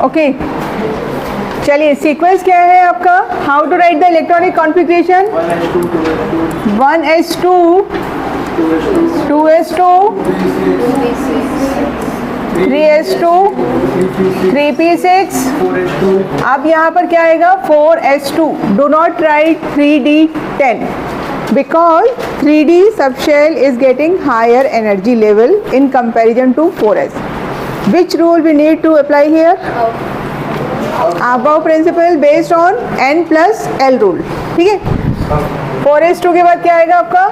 Okay चलिए sequence क्या है आपका, how to write the electronic configuration, 1s2 2s2 3s2 3p6, अब यहाँ पर क्या आएगा 4s2. Do not right 3d10 because 3d subshell is getting higher energy level in comparison to 4s. Which rule we need to apply here? Above principle based on n plus l rule. ठीक है, 4s2 के बाद क्या आएगा आपका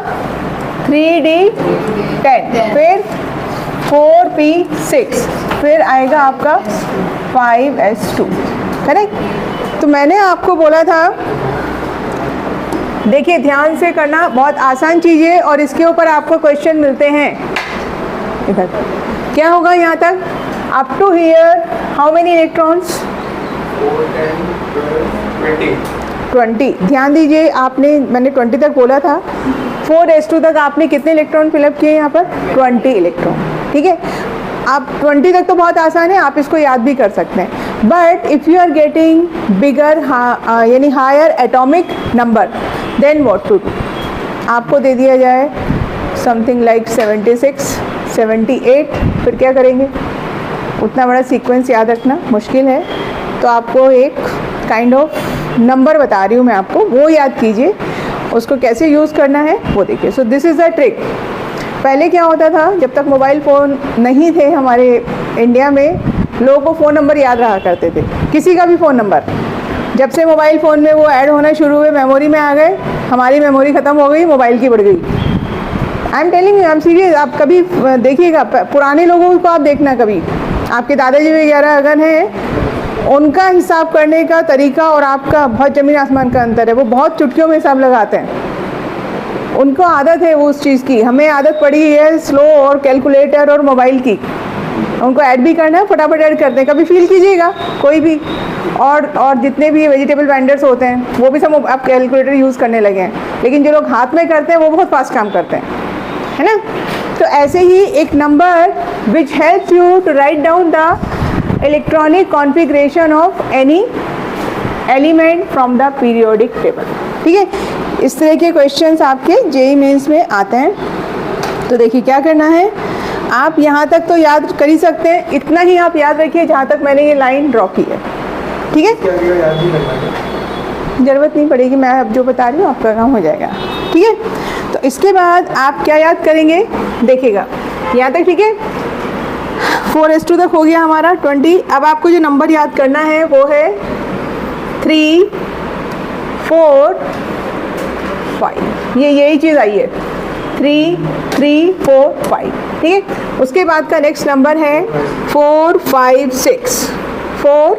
3d10, फिर 4p6, फिर आएगा आपका 5s2. करेक्ट. तो मैंने आपको बोला था, देखिए ध्यान से करना, बहुत आसान चीज़ है और इसके ऊपर आपको क्वेश्चन मिलते हैं. इधर क्या होगा यहाँ तक, up to here how many electrons, 20. ध्यान दीजिए, आपने मैंने 20 तक बोला था, 4s2 तक आपने कितने इलेक्ट्रॉन फिलअप किए यहाँ पर, 20 इलेक्ट्रॉन. ठीक है, आप 20 तक तो बहुत आसान है, आप इसको याद भी कर सकते हैं. But if you are getting bigger यानी higher atomic number, then what to do. आपको दे दिया जाए समथिंग लाइक 76 78, फिर क्या करेंगे, उतना बड़ा सीक्वेंस याद रखना मुश्किल है. तो आपको एक काइंड ऑफ नंबर बता रही हूँ मैं आपको, वो याद कीजिए, उसको कैसे यूज़ करना है वो देखिए. So this is the trick. पहले क्या होता था, जब तक मोबाइल फ़ोन नहीं थे हमारे इंडिया में, लोगों को फ़ोन नंबर याद रहा करते थे, किसी का भी फ़ोन नंबर. जब से मोबाइल फ़ोन में वो ऐड होना शुरू हुए, मेमोरी में आ गए, हमारी मेमोरी ख़त्म हो गई, मोबाइल की बढ़ गई. I am telling you, I am serious. आप कभी देखिएगा, पुराने लोगों को आप देखना, कभी आपके दादाजी वगैरह अगर हैं, उनका हिसाब करने का तरीका और आपका बहुत ज़मीन आसमान का अंतर है. वो बहुत चुटकियों में हिसाब लगाते हैं, उनको आदत है वो उस चीज़ की. हमें आदत पड़ी है स्लो और कैलकुलेटर और मोबाइल की. उनको ऐड भी करना है, फटाफट ऐड करते हैं. कभी फील कीजिएगा कोई भी, और जितने भी वेजिटेबल वेंडर्स होते हैं वो भी सब आप कैलकुलेटर यूज़ करने लगे हैं. लेकिन जो लोग हाथ में करते हैं वो बहुत फास्ट काम करते हैं, है ना. तो ऐसे ही एक number which helps you to write down the electronic configuration of any element from the periodic table. ठीक है, इस तरह के क्वेश्चंस आपके जेईई मेंस में आते हैं. तो देखिए क्या करना है, आप यहाँ तक तो याद कर ही सकते हैं, इतना ही आप याद रखिए जहाँ तक मैंने ये लाइन ड्रॉ की है. ठीक है, ज़रूरत नहीं पड़ेगी, मैं अब जो बता रही हूँ आपका काम हो जाएगा. ठीक है, तो इसके बाद आप क्या याद करेंगे, देखिएगा यहाँ तक. ठीक है, 4s2 तक हो गया हमारा 20. अब आपको जो नंबर याद करना है वो है 3 4 5. ये यही चीज़ आई है, 3 3 4 5. ठीक है, उसके बाद का नेक्स्ट नंबर है 4 5 6 4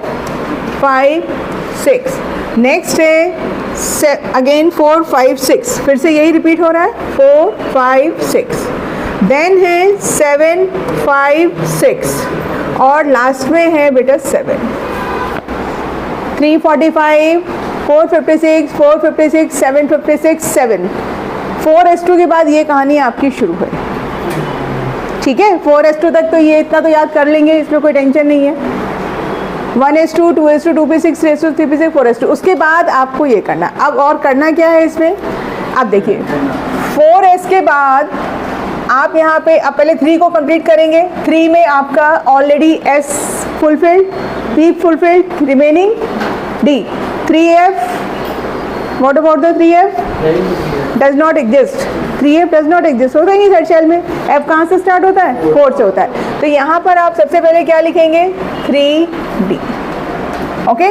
5 6. नेक्स्ट है अगेन 4 5 6, फिर से यही रिपीट हो रहा है, 4 5 6. देन है 7 5 6 और लास्ट में है बेटा 7. 345 456 456 756 7. 4s2 के बाद ये कहानी आपकी शुरू है. ठीक है, 4s2 तक तो ये इतना तो याद कर लेंगे, इसमें कोई टेंशन नहीं है. 1s2 2s2 2p6 3s2 3p6 4s2. उसके बाद आपको ये करना. अब और करना क्या है इसमें, आप देखिए 4s के बाद आप यहाँ पे अब पहले 3 को कंप्लीट करेंगे. 3 में आपका already s fulfilled, p fulfilled, remaining d. 3f, what about the 3f, does not exist. 3f does not exist, होता ही नहीं थर्ड शेल में. f कहाँ से स्टार्ट होता है, 4 से होता है. तो यहाँ पर आप सबसे पहले क्या लिखेंगे, 3d. ओके,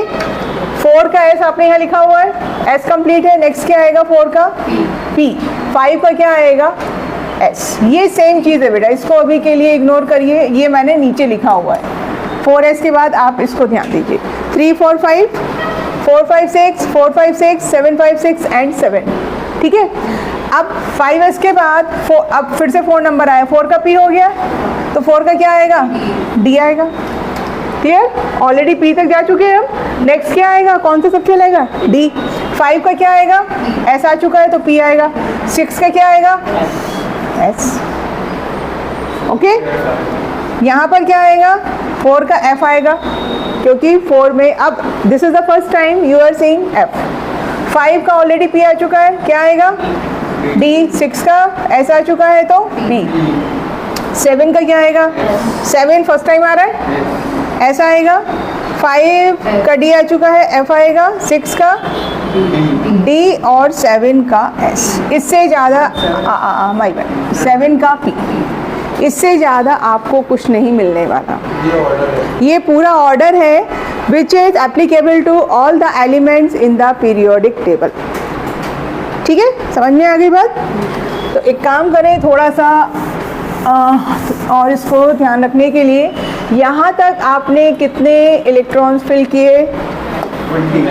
4 का s आपने यहाँ लिखा हुआ है, s कंप्लीट है. नेक्स्ट क्या आएगा 4 का p. 5 का क्या आएगा s. ये सेम चीज़ है बेटा, इसको अभी के लिए इग्नोर करिए, ये मैंने नीचे लिखा हुआ है. 4s के बाद आप इसको ध्यान दीजिए, 3 4 5 4 5 6 4 5 6 7 5 6 एंड 7. ठीक है, अब 5s के बाद अब फिर से 4 नंबर आया, 4 का p हो गया, तो 4 का क्या आएगा, d आएगा. क्लियर, ऑलरेडी p तक जा चुके हैं हम. नेक्स्ट क्या आएगा, कौन सा सब खेलेगा, d. 5 का क्या आएगा, s आ चुका है तो p आएगा. 6 का क्या आएगा, s. ओके, यहाँ पर क्या आएगा, 4 का f आएगा. क्योंकि 4 में अब this is the first time you are seeing F। 5 का ऑलरेडी P आ चुका है, क्या आएगा D। 6 का S आ चुका है तो B। 7 का क्या आएगा, 7 फर्स्ट टाइम आ रहा है, S आएगा। 5 का D आ चुका है, F आएगा। 6 का D और 7 का S। इससे ज़्यादा 7 का P, इससे ज़्यादा आपको कुछ नहीं मिलने वाला। ये पूरा ऑर्डर है which is applicable to all the elements in the periodic table. ठीक है, समझ में आ गई बात। तो एक काम करें थोड़ा सा और इसको ध्यान रखने के लिए, यहाँ तक आपने कितने इलेक्ट्रॉन्स फिल किए, 20।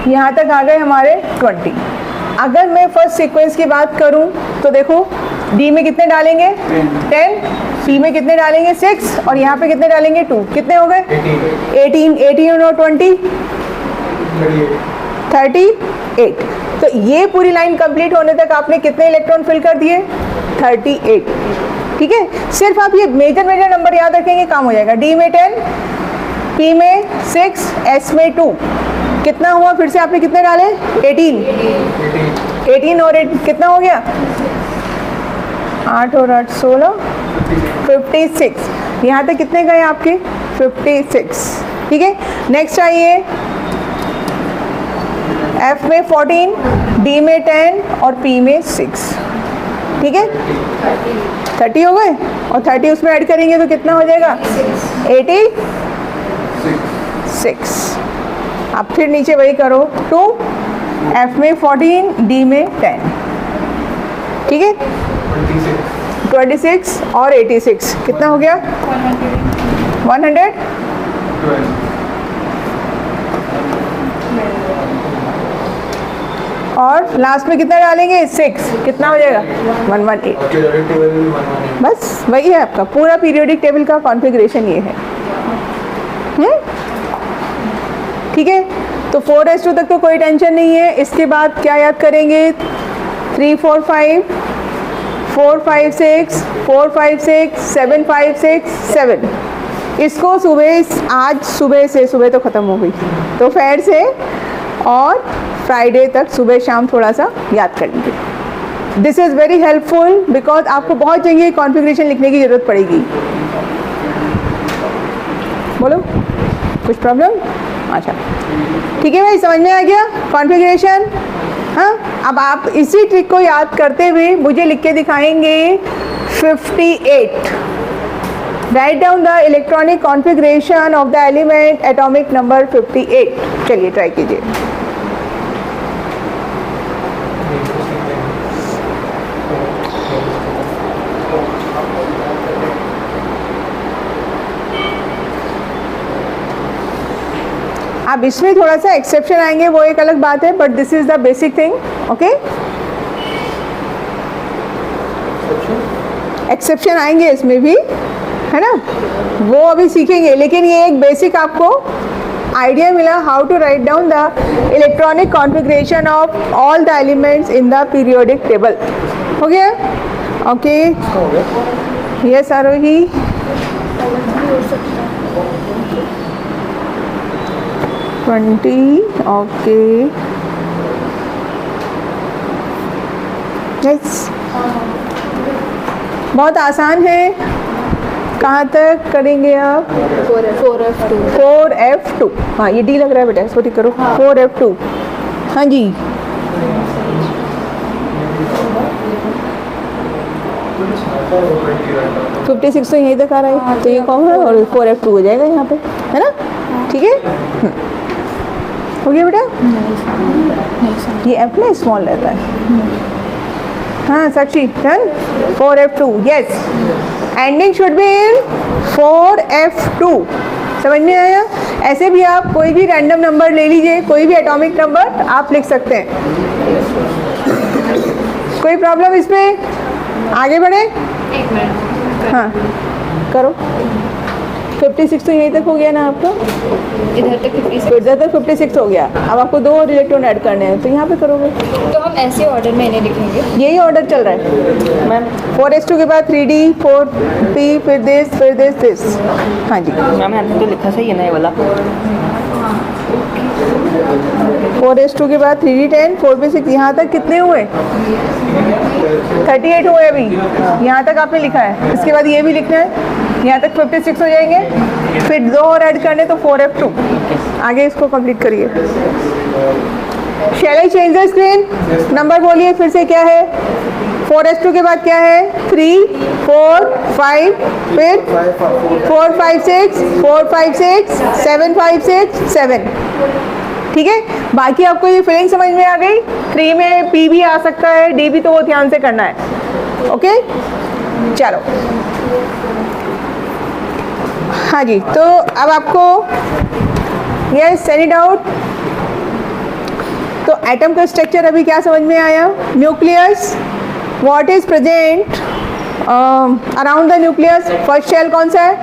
यहाँ तक आ गए हमारे 20। अगर मैं फर्स्ट सीक्वेंस की बात करूँ तो देखो डी में कितने डालेंगे 10, सी में कितने डालेंगे 6 और यहाँ पे कितने डालेंगे 2, कितने हो गए 18 और 20 38। तो ये पूरी लाइन कंप्लीट होने तक आपने कितने इलेक्ट्रॉन फिल कर दिए 38। ठीक है, सिर्फ आप ये मेजर नंबर याद रखेंगे काम हो जाएगा। डी में 10, पी में 6, एस में 2, कितना हुआ फिर से आपने कितने डाले 18 और 8 कितना हो गया 8 और 8 16 56। यहाँ तक कितने गए आपके 56। ठीक है, नेक्स्ट आइए F में 14, D में 10 और P में 6। ठीक है, 30 हो गए और 30 उसमें ऐड करेंगे तो कितना हो जाएगा 86। अब फिर नीचे वही करो 2, F में 14, D में 10। ठीक है, 26 और 86 कितना हो गया 100। और लास्ट में कितना डालेंगे 6, कितना हो जाएगा 118। बस वही है आपका पूरा पीरियोडिक टेबल का कॉन्फ़िगरेशन ये है। ठीक है, तो 4s2 तक तो कोई टेंशन नहीं है। इसके बाद क्या याद करेंगे 3 4 5 4 5 6 4 5 6 7 5 6 7। इसको सुबह आज सुबह तो ख़त्म हो गई, दोपहर से और फ्राइडे तक सुबह शाम थोड़ा सा याद कर लीजिए। This is very helpful because आपको बहुत जगह कॉन्फ़िगरेशन लिखने की ज़रूरत पड़ेगी। बोलो कुछ प्रॉब्लम? अच्छा ठीक है भाई, समझ में आ गया कॉन्फ़िगरेशन। हाँ, अब आप इसी ट्रिक को याद करते हुए मुझे लिख के दिखाएंगे 58। Right down the electronic configuration of the element atomic number 58। चलिए ट्राई कीजिए। अब इसमें थोड़ा सा एक्सेप्शन आएंगे, वो एक अलग बात है, but this is the basic thing. Okay, exception आएंगे इसमें भी, है ना, वो अभी सीखेंगे, लेकिन ये एक बेसिक आपको आइडिया मिला how to write down the electronic configuration of all the elements in the periodic table. हो गया? Okay, yes Arohi. Okay, yes, बहुत आसान है। कहाँ तक करेंगे आप 4F2। हाँ, ये D लग रहा है बेटा, इसको ठीक करो। 4F2, हाँ जी, तो 56 तो यहीं तक आ रहा है, तो ये कौन है और 4F2 हो जाएगा यहाँ पे, है ना। ठीक है, हो गया बेटा। ये F में स्मॉल रहता है। हाँ Sakshi, done. 4F2, yes, ending should be in 4F2। समझ में आया? ऐसे भी आप कोई भी रैंडम नंबर ले लीजिए, कोई भी एटॉमिक नंबर आप लिख सकते हैं। कोई प्रॉब्लम इसमें? आगे बढ़े? 1 मिनट। हाँ करो, 56 तो यहीं तक हो गया ना आपका, इधर तक 56। इधर तक 56 हो गया। अब आपको 2 और इलेक्ट्रॉन ऐड करने हैं, तो यहाँ पे करोगे। तो हम ऐसे ऑर्डर में इन्हें लिखेंगे, यही ऑर्डर चल रहा है मैम। 4s2 के बाद 3d 4p फिर दिस। हाँ जी मैम मैंने तो लिखा सही है ना ये वाला। 4s2 के बाद 3d10 4p6, यहाँ तक कितने हुए? 38 हुए अभी, यहाँ तक आपने लिखा है। इसके बाद ये भी लिखना है, यहाँ तक 56 हो जाएंगे, फिर 2 और ऐड करने तो 4f2। आगे इसको कंप्लीट करिए। Shall I change the screen? Number बोलिए फिर से, क्या है? 4s2 के बाद क्या है? 3 4 5 फिर 4 5 6 4 5 6 7 5 6 7। ठीक है, बाकी आपको ये फीलिंग समझ में आ गई? 3 में p भी आ सकता है, d भी, तो वो ध्यान से करना है। ओके चलो, हाँ जी। तो अब आपको यस सेंड इट आउट। तो एटम का स्ट्रक्चर अभी क्या समझ में आया? Nucleus, what is present around the nucleus? First shell कौन सा है?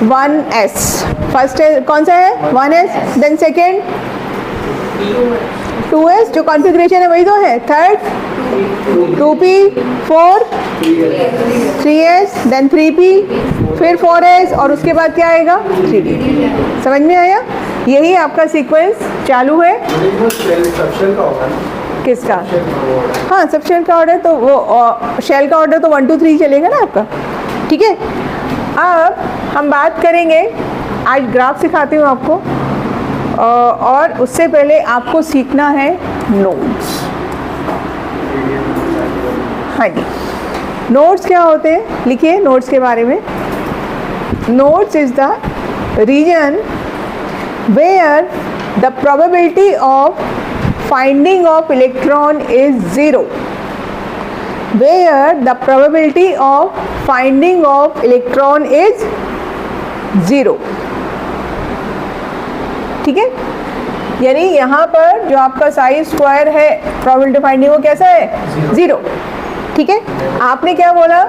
1s। फर्स्ट कौन सा है? 1s। देन सेकेंड 2s, जो कॉन्फ़िगरेशन है वही तो है। Third 2p 4 3s, then 3p फिर 4s, और उसके बाद क्या आएगा? 3d। समझ में आया? यही आपका सीक्वेंस चालू है। किसका? हाँ, सब शेल का ऑर्डर, तो वो शेल का ऑर्डर तो 1 2 3 चलेगा ना आपका। ठीक है, अब हम बात करेंगे, आज ग्राफ सिखाती हूँ आपको, और उससे पहले आपको सीखना है नोड्स। हाँ जी, नोड्स क्या होते हैं? लिखिए नोड्स के बारे में। Nodes is the region where the probability of finding of electron is 0, where the probability of finding of electron is 0। ठीक है, यानी यहाँ पर जो आपका साइज स्क्वायर है, प्रोबेबिलिटी फाइंडिंग वो कैसा है? 0। ठीक है, आपने क्या बोला?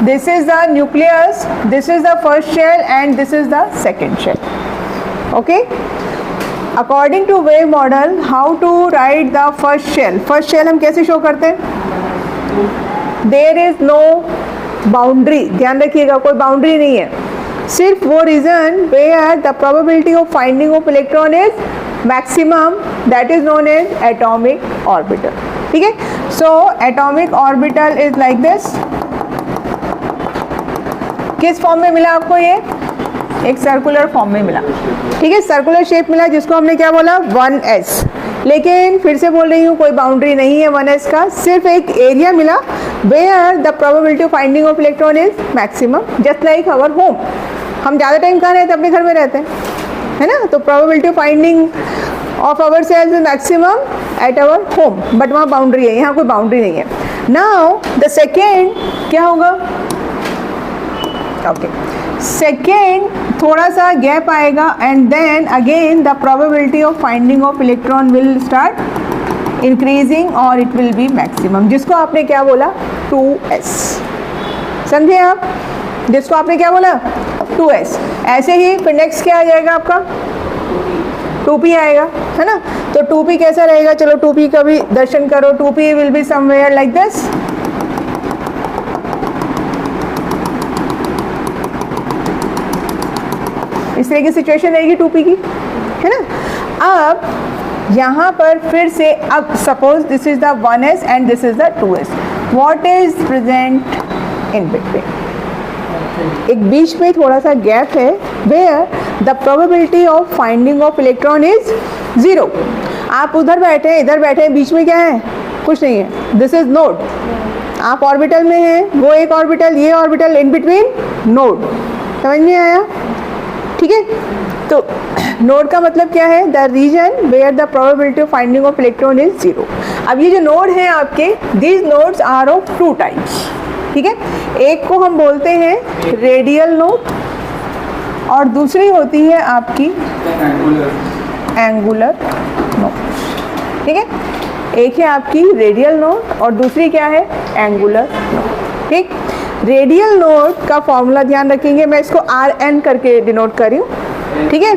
This is the nucleus, this is the first shell and this is the second shell. Okay, according to wave model, how to write the first shell? First shell हम कैसे शो करते हैं? देयर इज नो बाउंड्री, ध्यान रखिएगा, कोई boundary नहीं है, सिर्फ वो region where the probability of finding of electron is maximum, that is known as atomic orbital. ठीक है, so atomic orbital is like this. किस फॉर्म में मिला आपको? ये एक सर्कुलर फॉर्म में मिला। ठीक है, सर्कुलर शेप मिला, जिसको हमने क्या बोला? 1s। लेकिन फिर से बोल रही हूँ, कोई बाउंड्री नहीं है 1s का, सिर्फ एक एरिया मिला where the probability of finding of electron is maximum, just like our home. हम ज़्यादा टाइम कहाँ रहते हैं? अपने घर में रहते हैं, है ना? तो probability of finding of ourselves is maximum at our home, but वहाँ बाउंड्री है, यहाँ कोई बाउंड्री नहीं है। नाउ द सेकेंड क्या होगा? ओके, सेकेंड थोड़ा सा गैप आएगा, and then again the probability of finding of electron will start increasing और इट विल बी मैक्सिमम, जिसको आपने क्या बोला? 2s। समझे आप? जिसको आपने क्या बोला? 2s। ऐसे ही फिर नेक्स्ट क्या आ जाएगा आपका? 2p आएगा, है ना? तो 2p कैसा रहेगा? चलो 2p का भी दर्शन करो। 2p will be somewhere like this. इस तरह की सिचुएशन रहेगी 2p की, है ना? अब यहाँ पर फिर से, अब suppose this is the 1s and this is the 2s, what is present in between? एक बीच में थोड़ा सा गैप है where the probability of finding of electron is 0। आप उधर बैठे हैं, इधर बैठे हैं, बीच में क्या है? कुछ नहीं है। दिस इज नोड, आप ऑर्बिटल में हैं, वो एक ऑर्बिटल, ये ऑर्बिटल, इन बिटवीन नोड। समझ में आया? ठीक है, तो नोड का मतलब क्या है? The region where the probability of finding of electron is 0। अब ये जो नोड है आपके, these nodes are of 2 types. ठीक है, एक को हम बोलते हैं रेडियल नोड, और दूसरी होती है आपकी एंगुलर नोड। ठीक है, एक है आपकी रेडियल नोड और दूसरी क्या है? Angular node. ठीक, रेडियल नोड का फॉर्मूला ध्यान रखेंगे, मैं इसको RN करके डिनोट कर रही हूँ, ठीक है।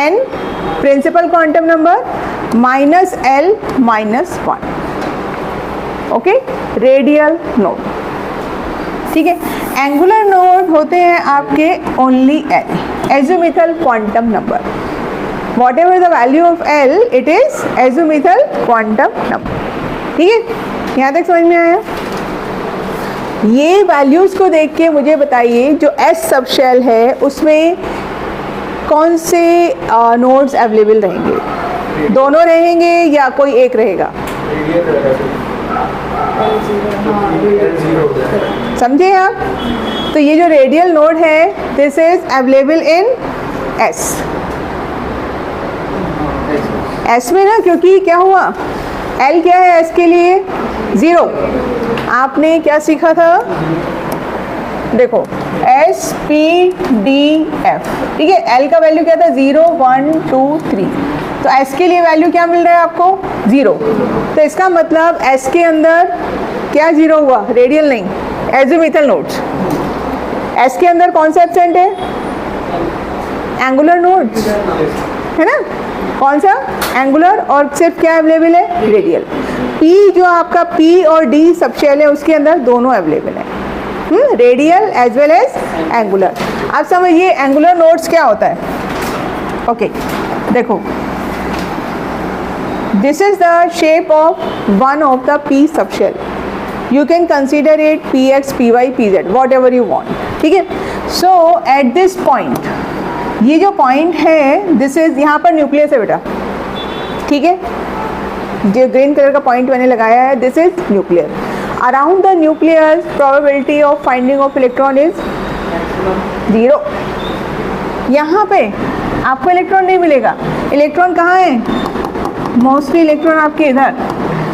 N principal quantum number minus L minus 1, okay, radial node, ठीक है। एंगुलर नोड होते हैं आपके only L, azimuthal quantum number, whatever the value of L it is azimuthal quantum number, ठीक है। यहाँ तक समझ में आया? ये वैल्यूज को देख के मुझे बताइए जो S सब शेल है उसमें कौन से नोड्स अवेलेबल रहेंगे, दोनों रहेंगे या कोई एक रहेगा? समझे आप? तो ये जो रेडियल नोड है this is available in S में ना, क्योंकि क्या हुआ, L क्या है S के लिए? 0। आपने क्या सीखा था? देखो S P D F, ठीक है। L का वैल्यू क्या था? 0 1 2 3, तो S के लिए वैल्यू क्या मिल रहा है आपको? 0। तो इसका मतलब S के अंदर क्या 0 हुआ? रेडियल नहीं, एज़ोमिथल नोड्स। S के अंदर कौन सा एब्सेंट है? एंगुलर नोड्स, है ना। कौन सा? एंगुलर, और सिर्फ क्या अवेलेबल है? रेडियल। P जो आपका P और D सब शेल है उसके अंदर दोनों अवेलेबल है, radial as well as angular. आप समझिए एंगुलर नोड्स क्या होता है, ओके। देखो this is the shape of one of the P sub shell, you can consider it PX PY PZ whatever you want, ठीक है। सो eight this point, ये जो पॉइंट है दिस इज, यहाँ पर न्यूक्लियस है बेटा, ठीक है। जो ग्रीन कलर का पॉइंट मैंने लगाया है this is nuclear. Around the nucleus probability of finding of electron is 0। यहाँ पे आपको इलेक्ट्रॉन नहीं मिलेगा। इलेक्ट्रॉन कहाँ है? मोस्टली इलेक्ट्रॉन आपके इधर,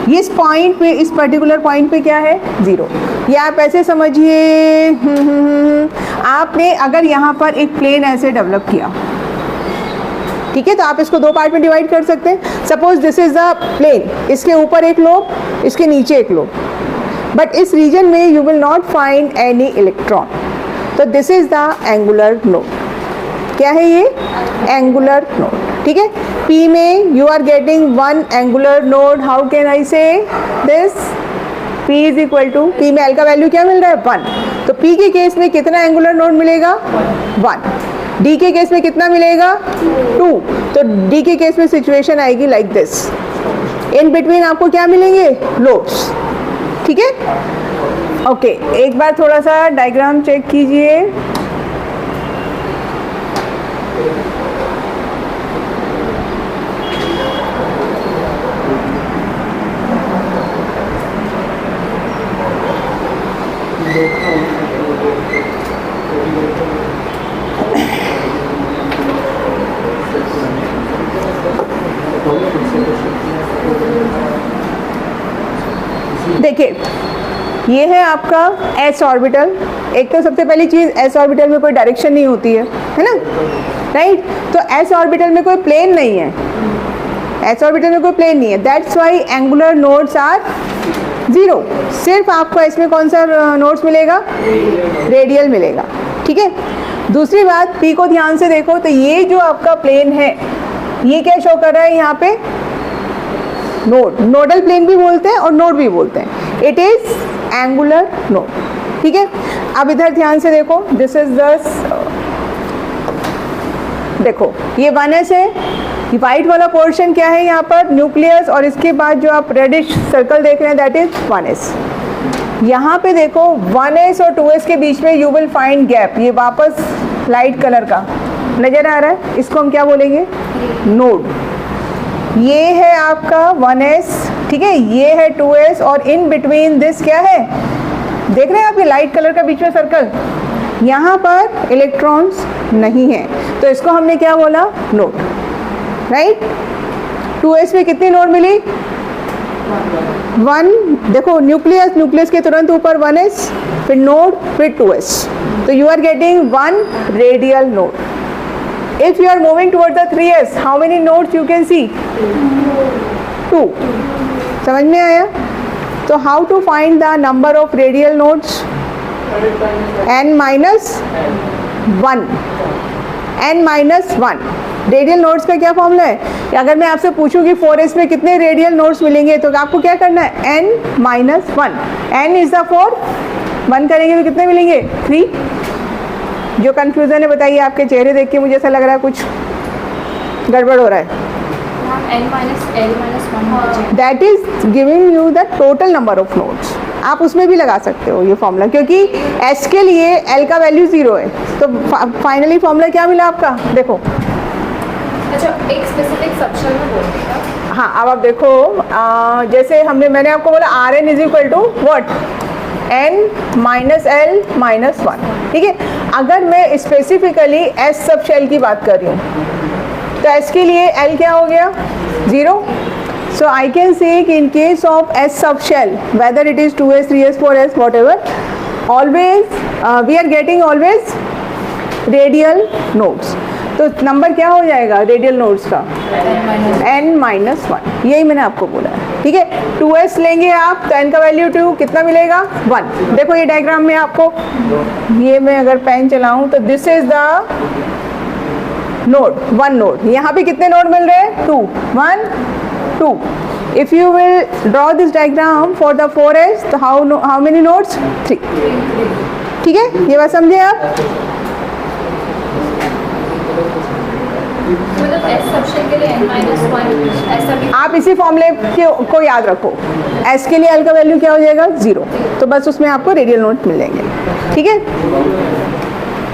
इस पॉइंट पे, इस पर्टिकुलर पॉइंट पे क्या है? 0। या आप ऐसे समझिए, आपने अगर यहाँ पर एक प्लेन ऐसे डेवलप किया, ठीक है, तो आप इसको दो पार्ट में डिवाइड कर सकते हैं। Suppose this is the plane, इसके ऊपर एक लोब, इसके नीचे एक लोब, बट इस रीजन में you will not find any electron, तो this is the angular node. क्या है ये? एंगुलर नोड, ठीक है। P में you are getting one angular node, how can I say this? P is equal to, P में L का value क्या मिल रहा है? 1, तो P के केस में कितना एंगुलर नोड मिलेगा? 1। D के केस में कितना मिलेगा? 2, तो D के केस में सिचुएशन आएगी लाइक दिस, इन बिटवीन आपको क्या मिलेंगे? लोब्स, ठीक है, ओके। एक बार थोड़ा सा डायग्राम चेक कीजिए। देखिए ये है आपका S ऑर्बिटल। एक तो सबसे पहली चीज़ S ऑर्बिटल में कोई डायरेक्शन नहीं होती है ना, राइट। तो S ऑर्बिटल में कोई प्लेन नहीं है, S ऑर्बिटल में कोई प्लेन नहीं है, that's why angular nodes are 0। सिर्फ आपको इसमें कौन सा नोड्स मिलेगा? रेडियल मिलेगा, ठीक है। दूसरी बात, P को ध्यान से देखो, तो ये जो आपका प्लेन है ये क्या शो कर रहा है यहाँ पे? नोड, नोडल प्लेन भी बोलते हैं और नोड भी बोलते हैं, इट इज एंगुलर नोड, ठीक है। अब इधर ध्यान से देखो, दिस इज दस, देखो ये 1s है, ये वाइट वाला पोर्शन क्या है यहाँ पर? न्यूक्लियस, और इसके बाद जो आप रेडिश सर्कल देख रहे हैं दैट इज 1s। यहाँ पे देखो 1s और 2s के बीच में यू विल फाइंड गैप, ये वापस लाइट कलर का नजर आ रहा है, इसको हम क्या बोलेंगे? नोड। ये है आपका 1s, ठीक है, ये है 2s, और इन बिटवीन दिस क्या है? देख रहे हैं आप ये लाइट कलर का बीच में सर्कल, यहाँ पर इलेक्ट्रॉन्स नहीं है, तो इसको हमने क्या बोला? Node, right. 2s में कितनी नोड मिली? 1। देखो न्यूक्लियस, न्यूक्लियस के तुरंत ऊपर 1s, फिर नोड, फिर 2s, तो you are getting 1 radial node. If you are moving toward the 3s, how many nodes you can see? 2. समझ में आया? तो how to find the number of radial nodes? n minus 1, n minus 1। Radial nodes का क्या formula है? अगर मैं आपसे पूछूं कि 4s में कितने रेडियल नोड्स मिलेंगे तो आपको क्या करना है? n minus 1। n is the 4, 1 करेंगे तो कितने मिलेंगे? 3। जो कन्फ्यूज़न है बताइए, आपके चेहरे देख के मुझे ऐसा लग रहा है कुछ गड़बड़ हो रहा है। n minus l minus 1 that is giving you the total number of nodes. आप उसमें भी लगा सकते हो ये फॉर्मूला, क्योंकि s के लिए l का वैल्यू 0 है। तो फाइनली फॉर्मूला क्या मिला आपका? देखो, अच्छा, एक स्पेसिफिक सबशेल में बोल देगा। हाँ अब आप देखो, जैसे मैंने आपको बोला R N is equal to what, n minus L minus 1, ठीक है। अगर मैं स्पेसिफिकली s सब शेल की बात कर रही हूँ तो s के लिए l क्या हो गया? 0। सो आई कैन से कि in case of s sub shell, whether it is 2s 3s 4s whatever, always we are getting always radial nodes. तो नंबर क्या हो जाएगा रेडियल नोड्स का? n minus 1। यही मैंने आपको बोला है, ठीक है। 2s लेंगे आप तो n का वैल्यू 2, कितना मिलेगा? 1। देखो ये डायग्राम में आपको, ये मैं अगर पेन चलाऊं तो this is the node, 1 node. यहाँ पे कितने नोड मिल रहे हैं? 2, 1 2। If you will draw this diagram for the 4s तो हाउ मेनी नोड्स? 3, ठीक है। ये बात समझे आप? मतलब s सबशेल के लिए n minus 1 ऐसा भी। आप इसी फॉर्मूले को याद रखो, s के लिए l का वैल्यू क्या हो जाएगा? 0। तो बस उसमें आपको रेडियल नोड मिलेंगे, ठीक है।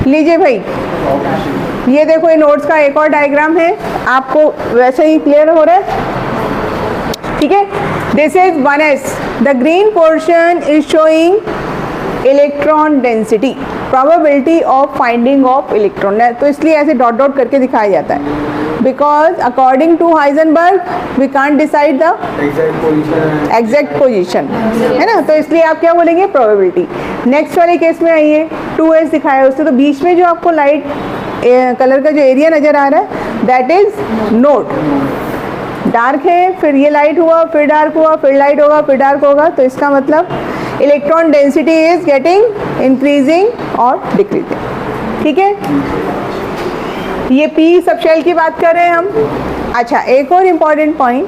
लीजिए भाई, ये देखो ये नोड्स का एक और डायग्राम है, आपको वैसे ही क्लियर हो रहा है, ठीक है। This is 1s, the green portion is showing electron density, probability of finding of electron. तो इसलिए ऐसे डॉट डॉट करके दिखाया जाता है, because according to Heisenberg we can't decide the exact position, है ना। तो इसलिए आप क्या बोलेंगे? प्रोबेबिलिटी। नेक्स्ट वाले केस में आइए, 2s दिखाया उससे, तो बीच में जो आपको लाइट कलर का जो एरिया नज़र आ रहा है दैट इज नोड। डार्क है, फिर ये लाइट हुआ, फिर डार्क हुआ, फिर लाइट होगा, फिर डार्क होगा, तो इसका मतलब electron density is getting increasing और डिक्रीजिंग, ठीक है। ये p सबशेल की बात कर रहे हैं हम। अच्छा, एक और इम्पॉर्टेंट पॉइंट,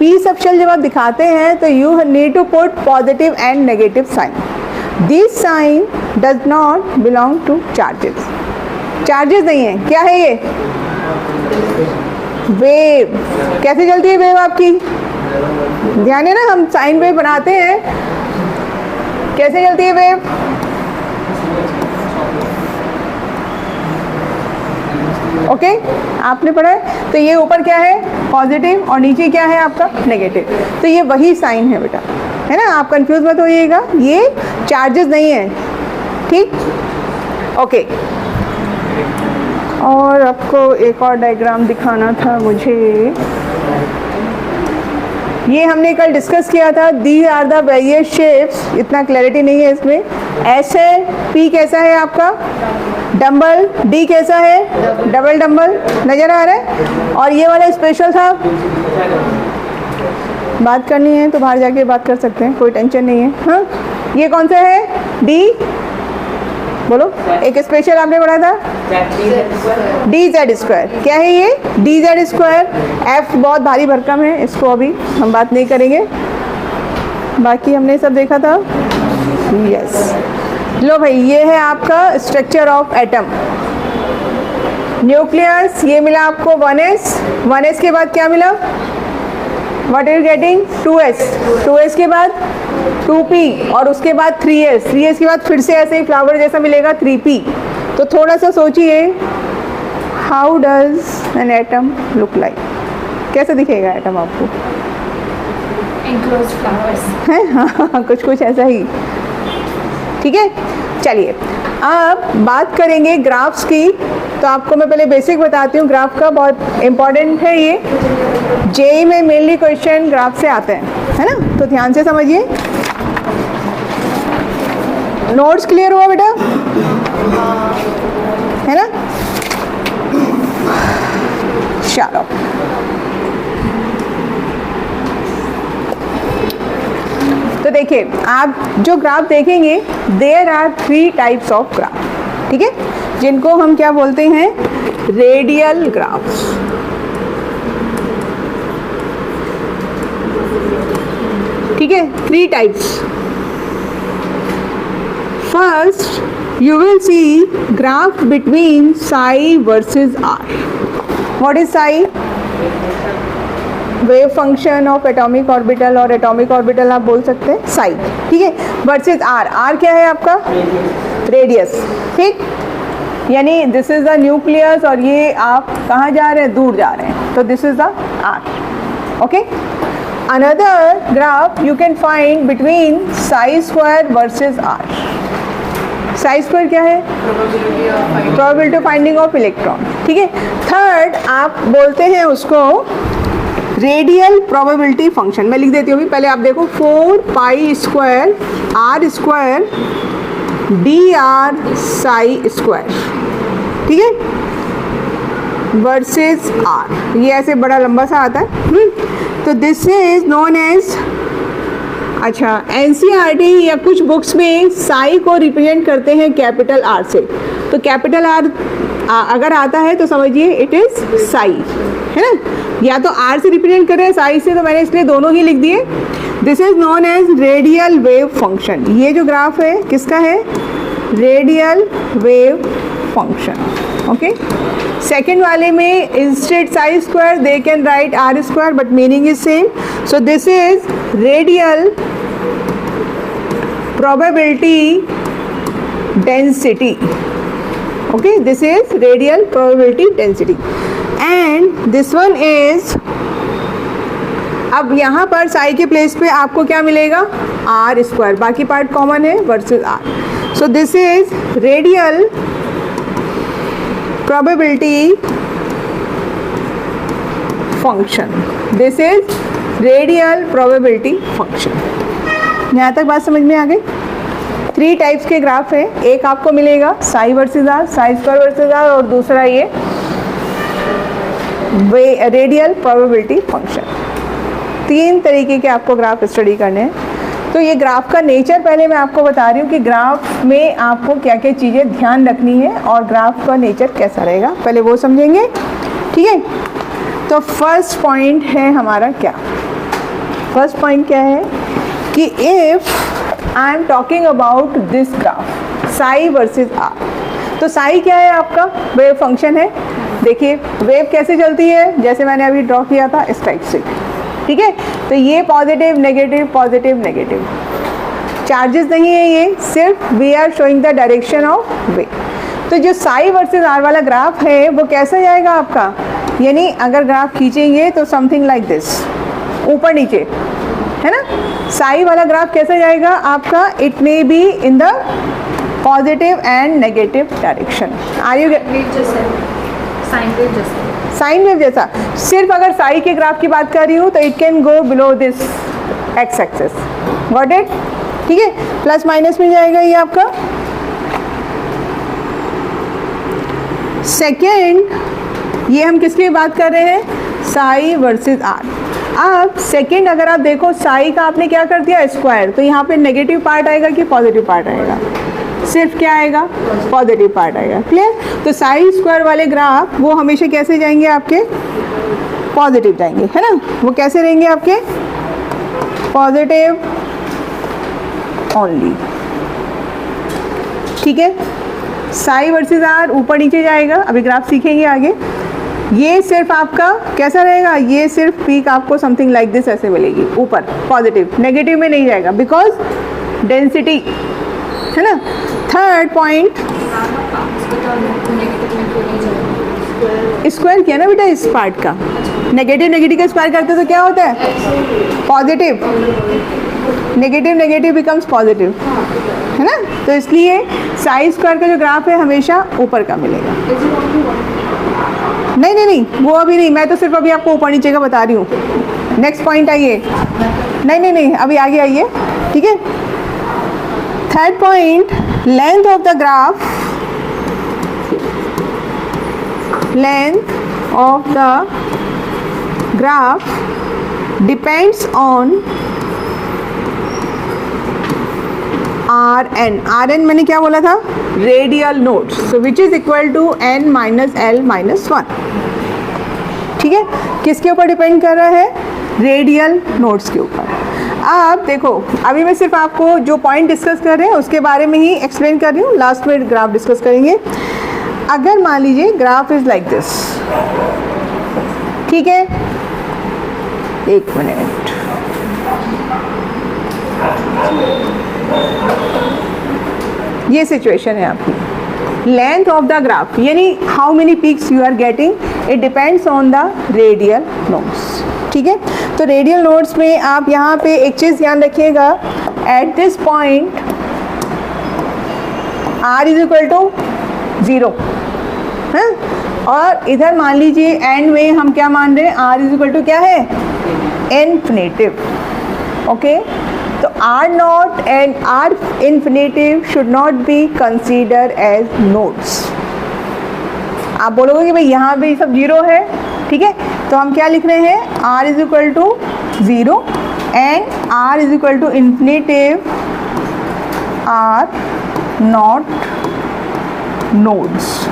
p सबशेल जब आप दिखाते हैं तो you need to put positive and negative sign. This sign does not belong to charges. Charges नहीं है, क्या है ये? वेव। कैसे चलती है वेव आपकी? ध्यान है ना, हम साइन वेव बनाते हैं, कैसे चलती है वेव? ओके, आपने पढ़ा है। तो ये ऊपर क्या है? पॉजिटिव, और नीचे क्या है आपका? नेगेटिव। तो ये वही साइन है बेटा, है ना, आप कंफ्यूज मत होइएगा, ये चार्जेस नहीं है, ठीक। ओके, और आपको एक और डायग्राम दिखाना था मुझे, ये हमने कल डिस्कस किया था। दी आर द वेरियस शेप्स, इतना क्लैरिटी नहीं है इसमें। एस है, पी कैसा है आपका? डंबल। डी कैसा है? Double dumbbell. नज़र आ रहा है? और ये वाला स्पेशल था, बात करनी है तो बाहर जाके बात कर सकते हैं, कोई टेंशन नहीं है। हाँ, ये कौन सा है? डी, बोलो। एक स्पेशल आपने पढ़ा था डी जेड स्क्वायर। क्या है ये? D Z square. एफ बहुत भारी भरकम है, इसको अभी हम बात नहीं करेंगे, बाकी हमने सब देखा था। यस, लो भाई, ये है आपका स्ट्रक्चर ऑफ एटम। न्यूक्लियस ये मिला आपको 1s। 1s के बाद क्या मिला? What are you getting? 2s। 2s के बाद 2p, और उसके बाद 3s। 3s के बाद फिर से ऐसे ही फ्लावर जैसा मिलेगा 3p। तो थोड़ा सा सोचिए, how does an atom look like? कैसे दिखेगा एटम आपको? enclosed flowers है, हाँ, कुछ कुछ ऐसा ही, ठीक है। चलिए अब बात करेंगे ग्राफ्स की। तो आपको मैं पहले बेसिक बताती हूँ ग्राफ का, बहुत इम्पॉर्टेंट है ये। जेईई में मेनली क्वेश्चन ग्राफ से आते हैं, है ना, तो ध्यान से समझिए। नोट्स क्लियर हुआ बेटा? है ना? चलो, तो तो देखिए आप जो ग्राफ देखेंगे, there are 3 types of graph, ठीक है, जिनको हम क्या बोलते हैं, रेडियल ग्राफ्स। ठीक है, 3 types. First you will see graph between psi versus r. What is psi? Wave function of atomic orbital, और एटॉमिक ऑर्बिटल आप बोल सकते हैं साई, ठीक है, वर्सेज आर। आर क्या है आपका, रेडियस, ठीक, यानी दिस इज द न्यूक्लियस और ये आप कहाँ जा रहे हैं, दूर जा रहे हैं, तो this is the R. Okay, another graph you can find between psi square versus R. Psi square क्या है, probability of finding of electron, ठीक है। थर्ड आप बोलते हैं उसको रेडियल प्रोबेबिलिटी फंक्शन। मैं लिख देती हूँ, पहले आप देखो 4 pi square are square D R psi square, ठीक है, वर्सेस आर। ये ऐसे बड़ा लंबा सा आता है। तो दिस इज नोन एज, अच्छा, एनसीईआरटी या कुछ बुक्स में साई को रिप्रेजेंट करते हैं कैपिटल आर से। तो कैपिटल आर अगर आता है तो समझिए इट इज साई, है ना, या तो आर से रिप्रेजेंट कर रहे हैं साई से, तो मैंने इसलिए दोनों ही लिख दिए। This is known as radial wave function. ये जो ग्राफ है किसका है, radial wave function. Okay, second वाले में instead psi square they can write R square, but meaning is same. So this is radial probability density. Okay, this is radial probability density and this one is, अब यहाँ पर साई के place पे आपको क्या मिलेगा, आर स्क्वायर, बाकी part common है, versus R. So this is radial probability function, this is radial probability function. यहाँ तक बात समझ में आ गई। 3 टाइप्स के ग्राफ है, एक आपको मिलेगा psi versus are, psi square versus are, और दूसरा ये रेडियल प्रोबेबिलिटी फंक्शन। 3 तरीके के आपको ग्राफ स्टडी करने हैं। तो ये ग्राफ का नेचर पहले मैं आपको बता रही हूँ कि ग्राफ में आपको क्या क्या चीज़ें ध्यान रखनी है और ग्राफ का नेचर कैसा रहेगा, पहले वो समझेंगे, ठीक है। तो फर्स्ट पॉइंट है हमारा क्या, फर्स्ट पॉइंट क्या है कि if I am talking about this graph Sai versus are. तो साई क्या है आपका, वेव फंक्शन है। देखिए वेव कैसे चलती है, जैसे मैंने अभी ड्रॉ किया था इस टाइप से, ठीक है। तो ये पॉजिटिव नेगेटिव नेगेटिव, चार्जेस नहीं है ये, सिर्फ we are showing the direction of wave. तो जो साई वर्सेज आर वाला ग्राफ है वो कैसा जाएगा आपका, यानी अगर ग्राफ खींचेंगे तो समथिंग लाइक दिस, ऊपर नीचे, है ना। साई वाला ग्राफ कैसा जाएगा आपका, it may be in the positive and negative direction. Are you sine wave जैसा, सिर्फ अगर साई के ग्राफ की बात कर रही हूँ तो it can go below this x axis, got it, ठीक है, प्लस माइनस में जाएगा ये आपका। सेकेंड, ये हम किसकी बात कर रहे हैं, साई वर्सेज आर। अब सेकेंड अगर आप देखो साई का आपने क्या कर दिया, स्क्वायर, तो यहाँ पे नेगेटिव पार्ट आएगा कि पॉजिटिव पार्ट आएगा, सिर्फ क्या आएगा, पॉजिटिव पार्ट आएगा, क्लियर। तो साई स्क्वायर वाले ग्राफ वो हमेशा कैसे जाएंगे आपके, पॉजिटिव जाएंगे, है ना, वो कैसे रहेंगे आपके, पॉजिटिव ओनली, ठीक है। साई वर्सेस आर ऊपर नीचे जाएगा, अभी ग्राफ सीखेंगे आगे। ये सिर्फ आपका कैसा रहेगा, ये सिर्फ पीक आपको समथिंग लाइक दिस ऐसे मिलेगी ऊपर, पॉजिटिव, नेगेटिव में नहीं जाएगा बिकॉज डेंसिटी, है ना। थर्ड पॉइंट, स्क्वायर किया ना बेटा इस पार्ट का, नेगेटिव का स्क्वायर करते तो क्या होता है, पॉजिटिव, नेगेटिव बिकम्स पॉजिटिव, है ना। तो इसलिए साई स्क्वायर का जो ग्राफ है हमेशा ऊपर का मिलेगा। नहीं, वो अभी नहीं, मैं तो सिर्फ अभी आपको ऊपर नीचे का बता रही हूँ। नेक्स्ट पॉइंट आइए, नहीं, अभी आगे आइए, ठीक है। Third point, length of the graph, length of the graph depends on r n मैंने क्या बोला था, radial nodes, so which is equal to n minus L minus 1। ठीक है, किसके ऊपर डिपेंड कर रहा है, रेडियल नोड्स के ऊपर। अब देखो, अभी मैं सिर्फ आपको जो पॉइंट डिस्कस कर रहे हैं उसके बारे में ही एक्सप्लेन कर रही हूँ, लास्ट में ग्राफ डिस्कस करेंगे। अगर मान लीजिए ग्राफ इज लाइक दिस, ठीक है, एक मिनट, ये सिचुएशन है आपकी। लेंथ ऑफ द ग्राफ यानी how many peaks you are getting, it depends on the radial nodes. ठीक है, तो रेडियल नोड्स में आप यहाँ पे एक चीज़ ध्यान रखिएगा, at this point r is equal to 0 है, और इधर मान लीजिए एंड में हम क्या मान रहे हैं, r इज इक्वल टू क्या है, इन्फिनेटिव। ओके, तो r not and r infinitive should not be consider as nodes. आप बोलोगे कि भाई यहाँ भी सब 0 है, ठीक है, तो हम क्या लिख रहे हैं, r is equal to 0 and r is equal to infinitive are not nodes.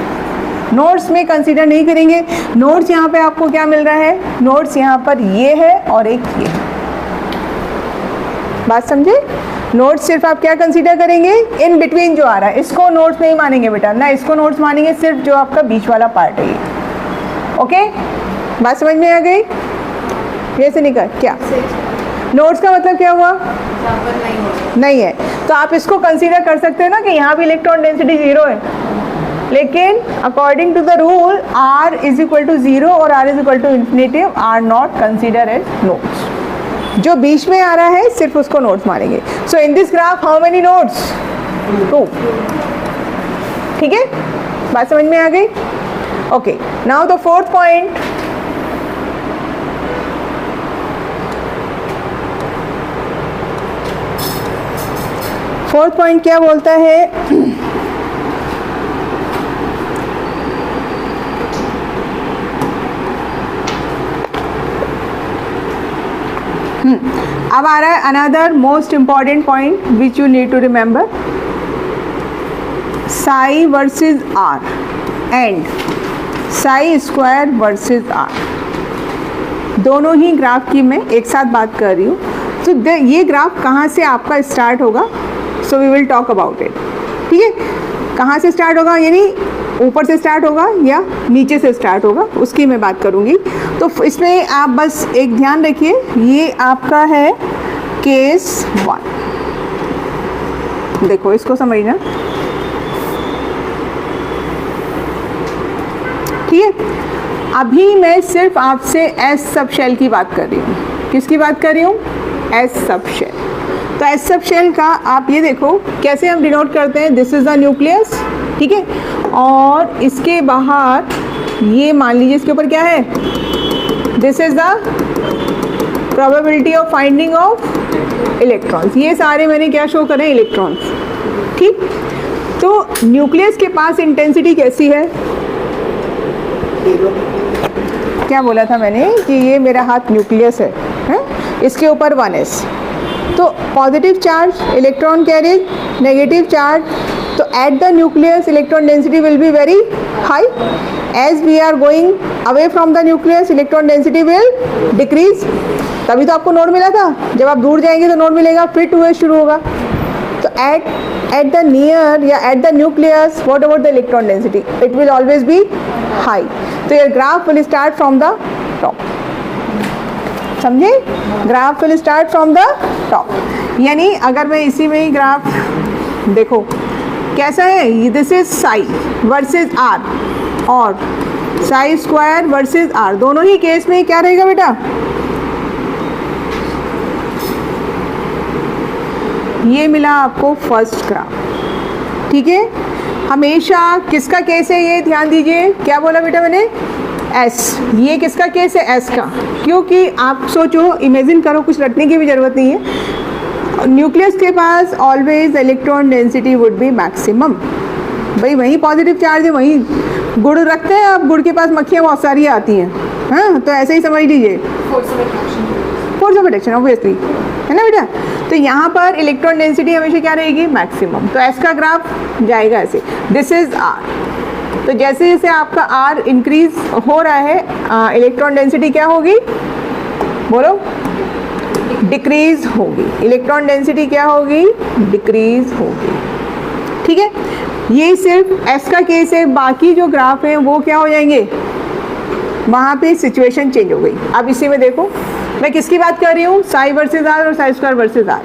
Nodes में कंसीडर नहीं करेंगे। नोड्स यहाँ पे आपको क्या मिल रहा है, नोड्स यहाँ पर ये है और एक ये है, बात समझे। नोड्स सिर्फ आप क्या कंसीडर करेंगे, इन बिटवीन जो आ रहा है, इसको नोड्स नहीं मानेंगे बेटा, ना इसको नोड्स मानेंगे, सिर्फ जो आपका बीच वाला पार्ट है ये। ओके, बात समझ में आ गई, ये से निकल क्या, नोड्स का मतलब क्या हुआ, नहीं है, तो आप इसको कंसीडर कर सकते हो ना कि यहाँ भी इलेक्ट्रॉन डेंसिटी 0 है, लेकिन according to the rule r is equal to 0 और r is equal to infinitive are not consider as nodes. जो बीच में आ रहा है सिर्फ उसको नोड्स मानेंगे। So in this graph how many nodes, 2। ठीक है, बात समझ में आ गई। Okay, now the fourth point, fourth point क्या बोलता है, अब आ रहा है another most important point which you need to remember, psi versus r and psi square versus r. दोनों ही ग्राफ की मैं एक साथ बात कर रही हूँ। तो ये ग्राफ कहाँ से आपका स्टार्ट होगा, so we will talk about it. ठीक है, कहाँ से स्टार्ट होगा, यानी ऊपर से स्टार्ट होगा या नीचे से स्टार्ट होगा, उसकी मैं बात करूँगी। तो इसमें आप बस एक ध्यान रखिए, ये आपका है केस 1। देखो इसको समझना, ठीक है। अभी मैं सिर्फ आपसे एस सब शेल की बात कर रही हूँ। किसकी बात कर रही हूँ, एस सब शेल। तो एस सब शेल का आप ये देखो कैसे हम डिनोट करते हैं, दिस इज द न्यूक्लियस, ठीक है, और इसके बाहर ये मान लीजिए इसके ऊपर क्या है, this is the probability of finding of electrons. ये सारे मैंने क्या शो करे, इलेक्ट्रॉन्स, ठीक। तो न्यूक्लियस के पास इंटेंसिटी कैसी है, क्या बोला था मैंने कि ये मेरा हाथ न्यूक्लियस है? इसके ऊपर 1s, तो positive charge electron carries, negative charge, तो at the nucleus electron density will be very high. As we are going away from the nucleus electron density will decrease. तभी तो आपको नोड मिला था, जब आप दूर जाएंगे तो नोड मिलेगा, फिर 2s शुरू होगा। तो एट द नियर या at the nucleus what about the electron density, it will always be high. तो your graph will start from the top, समझे, graph will start from the top. यानी अगर मैं इसी में ही ग्राफ देखो कैसा है, this is psi versus are और साई स्क्वायर वर्सेस आर, दोनों ही केस में क्या रहेगा बेटा, ये मिला आपको फर्स्ट ग्राफ, ठीक है। हमेशा किसका केस है ये ध्यान दीजिए, क्या बोला बेटा मैंने, एस। ये किसका केस है, एस का, क्योंकि आप सोचो, इमेजिन करो, कुछ रटने की भी जरूरत नहीं है। न्यूक्लियस के पास always electron density would be maximum. भाई वहीं पॉजिटिव चार्ज है, वहीं गुड़ रखते हैं आप, गुड़ के पास मक्खियाँ बहुत सारी आती हैं, हाँ, तो ऐसे ही समझ लीजिए, फोर्स ऑफ अट्रैक्शन ऑब्वियसली, है ना बेटा। तो यहाँ पर इलेक्ट्रॉन डेंसिटी हमेशा क्या रहेगी, मैक्सिमम। तो एस का ग्राफ जाएगा ऐसे, दिस इज आर। तो जैसे जैसे आपका आर इंक्रीज हो रहा है, इलेक्ट्रॉन डेंसिटी क्या होगी, बोलो, डिक्रीज होगी। इलेक्ट्रॉन डेंसिटी क्या होगी, डिक्रीज होगी। ठीक है, ये सिर्फ एस का केस है, बाकी जो ग्राफ है वो क्या हो जाएंगे, वहाँ पे सिचुएशन चेंज हो गई। अब इसी में देखो मैं किसकी बात कर रही हूँ, साई वर्सेस आर और साई स्क्वायर वर्सेस आर।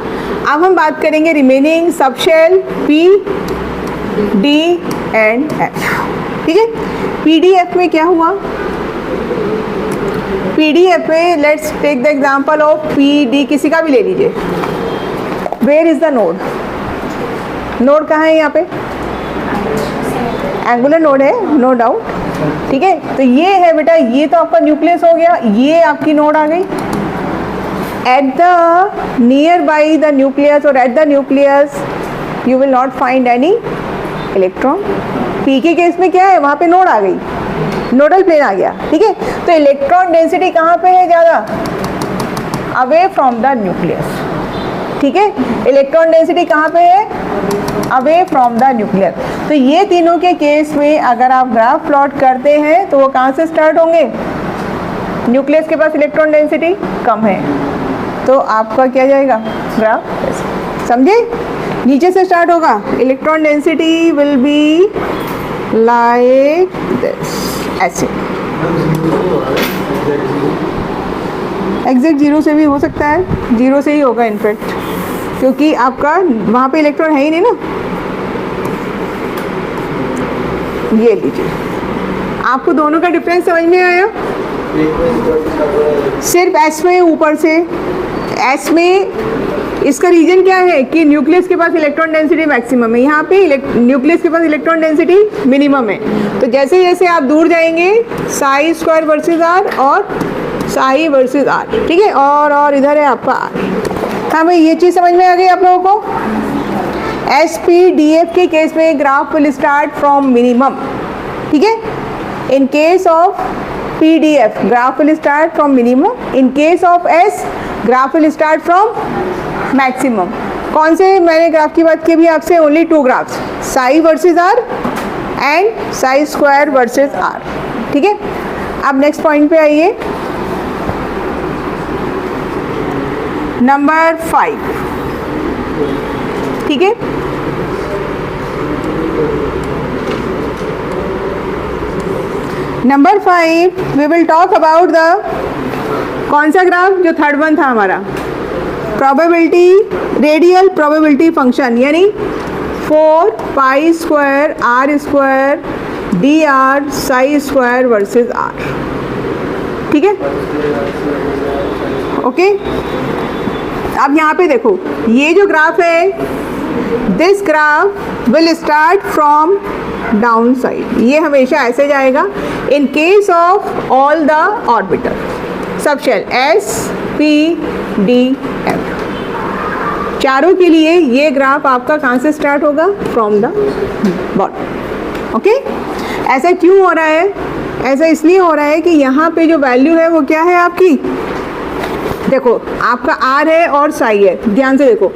अब हम बात करेंगे remaining subshell p d and f. ठीक है, पी डी एफ में क्या हुआ, पी डी एफ में let's take the example of p d, किसी का भी ले लीजिए। Where is the node, node कहाँ है यहाँ पे, एंगुलर नोड है, नो डाउट। ठीक है, तो ये है बेटा, ये तो आपका न्यूक्लियस हो गया, ये आपकी नोड आ गई। At the nearby the nucleus और at the nucleus you will not find any electron. P के केस में क्या है, वहाँ पे नोड आ गई, नोडल प्लेन आ गया। ठीक है, तो इलेक्ट्रॉन डेंसिटी कहाँ पे है ज़्यादा, अवे फ्रॉम द न्यूक्लियस। ठीक है, इलेक्ट्रॉन डेंसिटी कहाँ पे है, अवे फ्रॉम द न्यूक्लियस। तो ये तीनों के केस में अगर आप ग्राफ प्लॉट करते हैं तो वो कहाँ से स्टार्ट होंगे, न्यूक्लियस के पास इलेक्ट्रॉन डेंसिटी कम है, तो आपका क्या जाएगा ग्राफ, समझे, नीचे से स्टार्ट होगा। Electron density will be like this, ऐसे। एग्जैक्ट जीरो से भी हो सकता है, जीरो से ही होगा इनफैक्ट, क्योंकि आपका वहाँ पे इलेक्ट्रॉन है ही नहीं ना। ये लीजिए, आपको दोनों का डिफरेंस समझ में आया, सिर्फ एस में ऊपर से, एस में इसका रीजन क्या है कि न्यूक्लियस के पास इलेक्ट्रॉन डेंसिटी मैक्सिमम है, यहाँ पे न्यूक्लियस के पास इलेक्ट्रॉन डेंसिटी मिनिमम है। तो जैसे जैसे आप दूर जाएंगे, साई स्क्वायर वर्सेस आर और साई वर्सेस आर। ठीक है, और इधर है आपका आर। हाँ भाई, ये चीज़ समझ में आ गई आप लोगों को। एस पी डी एफ के केस में graph will start from minimum. ठीक है, in case of p d f graph will start from minimum, in case of s graph will start from maximum. कौन से मैंने ग्राफ की बात की भी आपसे, only two graphs, psi versus r and psi square versus r. ठीक है, अब नेक्स्ट पॉइंट पे आइए, नंबर 5। ठीक है, number 5 we will talk about the, कौन सा ग्राफ, जो थर्ड वन था हमारा, प्रोबेबिलिटी, रेडियल प्रोबेबिलिटी फंक्शन, यानी 4 pi square are square D R psi square versus r. ठीक है, ओके। अब यहाँ पे देखो, ये जो ग्राफ है, this graph will start from down side, ये हमेशा ऐसे जाएगा। इन case of all the orbital subshell S p d F, चारों के लिए ये ग्राफ आपका कहाँ से स्टार्ट होगा, फ्रॉम द बॉटम। ओके, ऐसा क्यों हो रहा है, ऐसा इसलिए हो रहा है कि यहाँ पे जो वैल्यू है वो क्या है आपकी, देखो आपका आर है और साई है, ध्यान से देखो।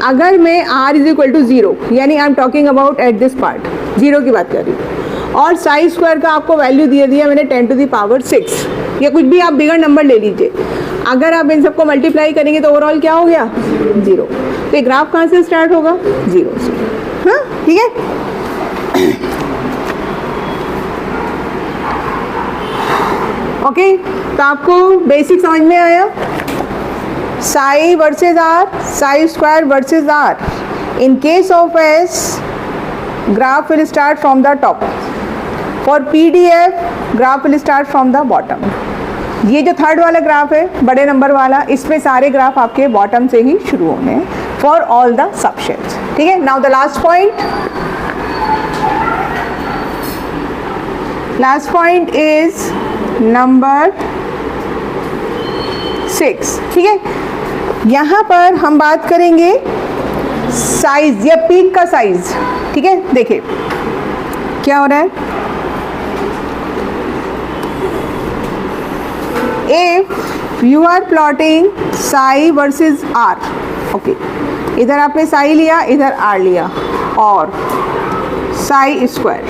अगर मैं आर इज इक्वल टू 0, यानी I am talking about at this part, 0 की बात कर रही हूँ, और साई स्क्वायर का आपको वैल्यू दे दिया मैंने 10 to the power 6, या कुछ भी आप बिगर नंबर ले लीजिए। अगर आप इन सबको मल्टीप्लाई करेंगे तो ओवरऑल क्या हो गया, 0। तो ये ग्राफ कहाँ से स्टार्ट होगा, 0 से। हाँ, ठीक है। ओके, तो आपको बेसिक समझ में आया, psi versus are, psi square versus r. In case of s graph will start from the top, for PDF graph will start from the bottom. ये जो थर्ड वाला ग्राफ है, बड़े नंबर वाला, इसमें सारे ग्राफ आपके बॉटम से ही शुरू होंगे फॉर ऑल द सबशेल्स। ठीक है, now the last point, last point is number 6। ठीक है, यहाँ पर हम बात करेंगे साइज या पीक का साइज। ठीक है, देखिए क्या हो रहा है, if you are plotting psi versus r, okay, इधर आपने साई लिया, इधर आर लिया, और साई स्क्वायर,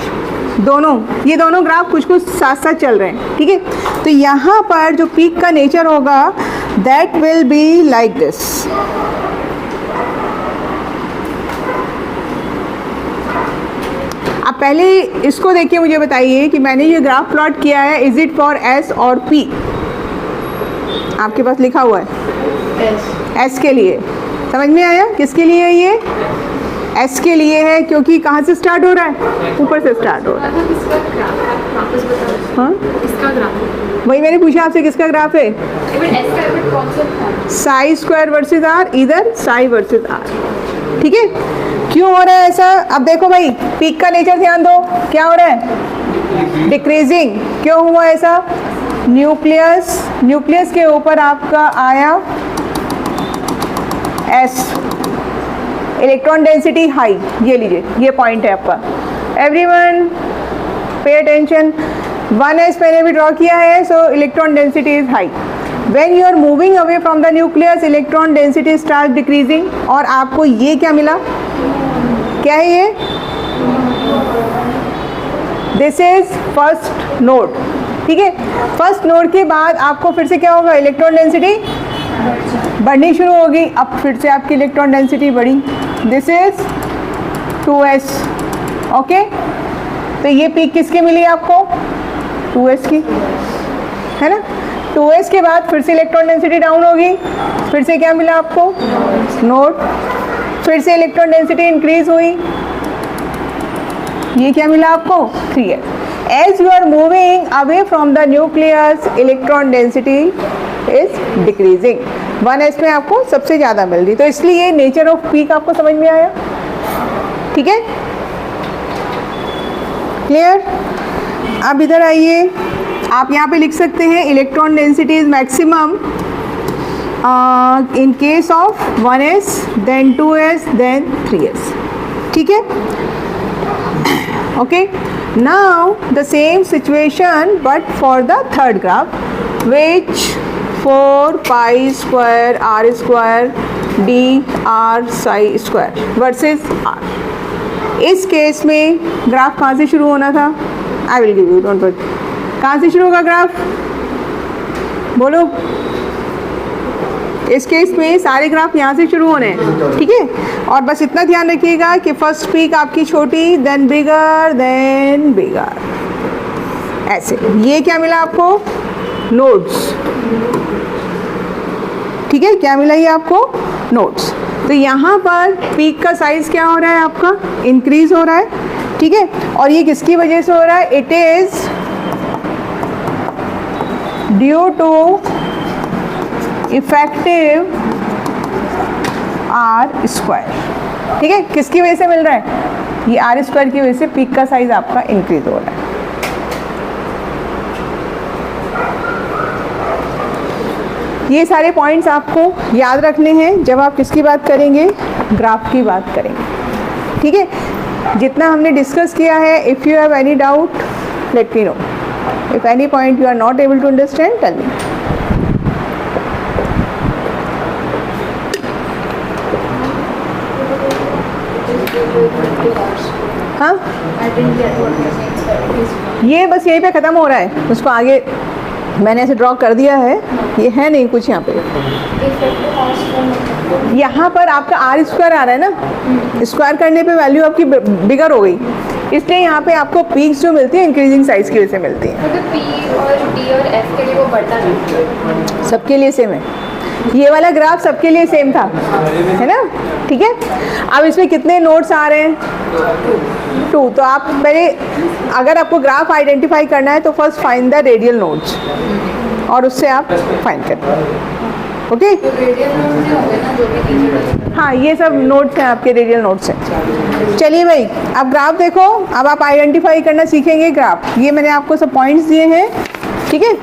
दोनों ये दोनों ग्राफ कुछ कुछ साथ साथ चल रहे हैं, ठीक है। तो यहाँ पर जो पीक का नेचर होगा that will be like this. आप पहले इसको देखिए, मुझे बताइए कि मैंने ये ग्राफ प्लॉट किया है, इज इट फॉर एस और पी? आपके पास लिखा हुआ है एस के लिए, समझ में आया? किसके लिए है ये? एस के लिए है, क्योंकि कहाँ से स्टार्ट हो रहा है? ऊपर से स्टार्ट हो रहा है। इसका ग्राफ आप वापस बताओ। हाँ, इसका ग्राफ वही मैंने पूछा आपसे, किसका ग्राफ है? इवन एस का इवन कौन सा? साई स्क्वायर वर्सेस आर, इधर साई वर्सेस आर, ठीक है। क्यों हो रहा है ऐसा? अब देखो भाई, पीक का नेचर ध्यान दो, क्या हो रहा है? डिक्रीजिंग। क्यों हुआ ऐसा? न्यूक्लियस के ऊपर आपका आया एस, इलेक्ट्रॉन डेंसिटी हाई, ये लीजिए, ये पॉइंट है आपका। एवरीवन पे अटेंशन, 1s मैंने भी ड्रॉ किया है, सो electron density is high. When you are moving away from the nucleus, electron density starts decreasing, और आपको ये क्या मिला? क्या है ये? This is first node, ठीक है। फर्स्ट नोड के बाद आपको फिर से क्या होगा? इलेक्ट्रॉन डेंसिटी बढ़नी शुरू होगी। अब फिर से आपकी इलेक्ट्रॉन डेंसिटी बढ़ी, दिस इज 2s, ओके। तो ये पीक किसकी मिली आपको? 2s की, है ना। 2s के बाद फिर से इलेक्ट्रॉन डेंसिटी डाउन होगी, फिर से क्या मिला आपको? नोड, फिर से इलेक्ट्रॉन डेंसिटी इंक्रीज हुई, ये क्या मिला आपको? 3s। As you are moving away from the nucleus, electron density is decreasing. 1s में आपको सबसे ज़्यादा मिल रही, तो इसलिए नेचर ऑफ पीक आपको समझ में आया, ठीक है, क्लियर। अब इधर आइए, आप यहाँ पे लिख सकते हैं electron density is maximum in case of 1s, then 2s, then 3s, ठीक है, okay. Now the same situation but for the third graph, which 4 pi square r square d r psi square versus r। इस case में graph कहाँ से शुरू होना था? I will give you, don't worry। कहाँ से शुरू होगा ग्राफ? बोलो। इस केस में सारे ग्राफ यहाँ से शुरू होने हैं, ठीक है। और बस इतना ध्यान रखिएगा कि फर्स्ट पीक आपकी छोटी, देन बिगर, ऐसे। ये क्या मिला आपको? नोड्स, ठीक है। क्या मिला ये आपको? नोड्स। तो यहाँ पर पीक का साइज क्या हो रहा है आपका? इंक्रीज हो रहा है, ठीक है। और ये किसकी वजह से हो रहा है? It is due to effective r square, ठीक है। किसकी वजह से मिल रहा है? ये आर स्क्वायर की वजह से पीक का साइज आपका इंक्रीज हो रहा है। ये सारे पॉइंट्स आपको याद रखने हैं जब आप किसकी बात करेंगे? ग्राफ की बात करेंगे, ठीक है। जितना हमने डिस्कस किया है, if you have any doubt let me know, if any point you are not able to understand tell me. हाँ, ये बस यहीं पे ख़त्म हो रहा है, उसको आगे मैंने ऐसे ड्रॉ कर दिया है, ये है नहीं कुछ यहाँ पे। यहाँ पर आपका आर स्क्वायर आ रहा है ना, स्क्वायर करने पे वैल्यू आपकी बिगर हो गई, इसलिए यहाँ पे आपको पीक्स जो मिलती है इंक्रीजिंग साइज की वजह से मिलती है। मतलब पी और डी और एफ के लिए वो बढ़ता नहीं? सबके लिए सेम है, ये वाला ग्राफ सबके लिए सेम था, है ना, ठीक है। अब इसमें कितने नोड्स आ रहे हैं? 2। तो आप पहले, अगर आपको ग्राफ आइडेंटिफाई करना है तो first find the radial nodes, और उससे आप फाइंड करें, ओके। तो रेडियल नोड्स होंगे ना जो भी टीचर? हाँ, ये सब नोड्स हैं आपके, रेडियल नोड्स हैं। चलिए भाई, अब ग्राफ देखो, अब आप आइडेंटिफाई करना सीखेंगे ग्राफ। ये मैंने आपको सब पॉइंट्स दिए हैं, ठीक है।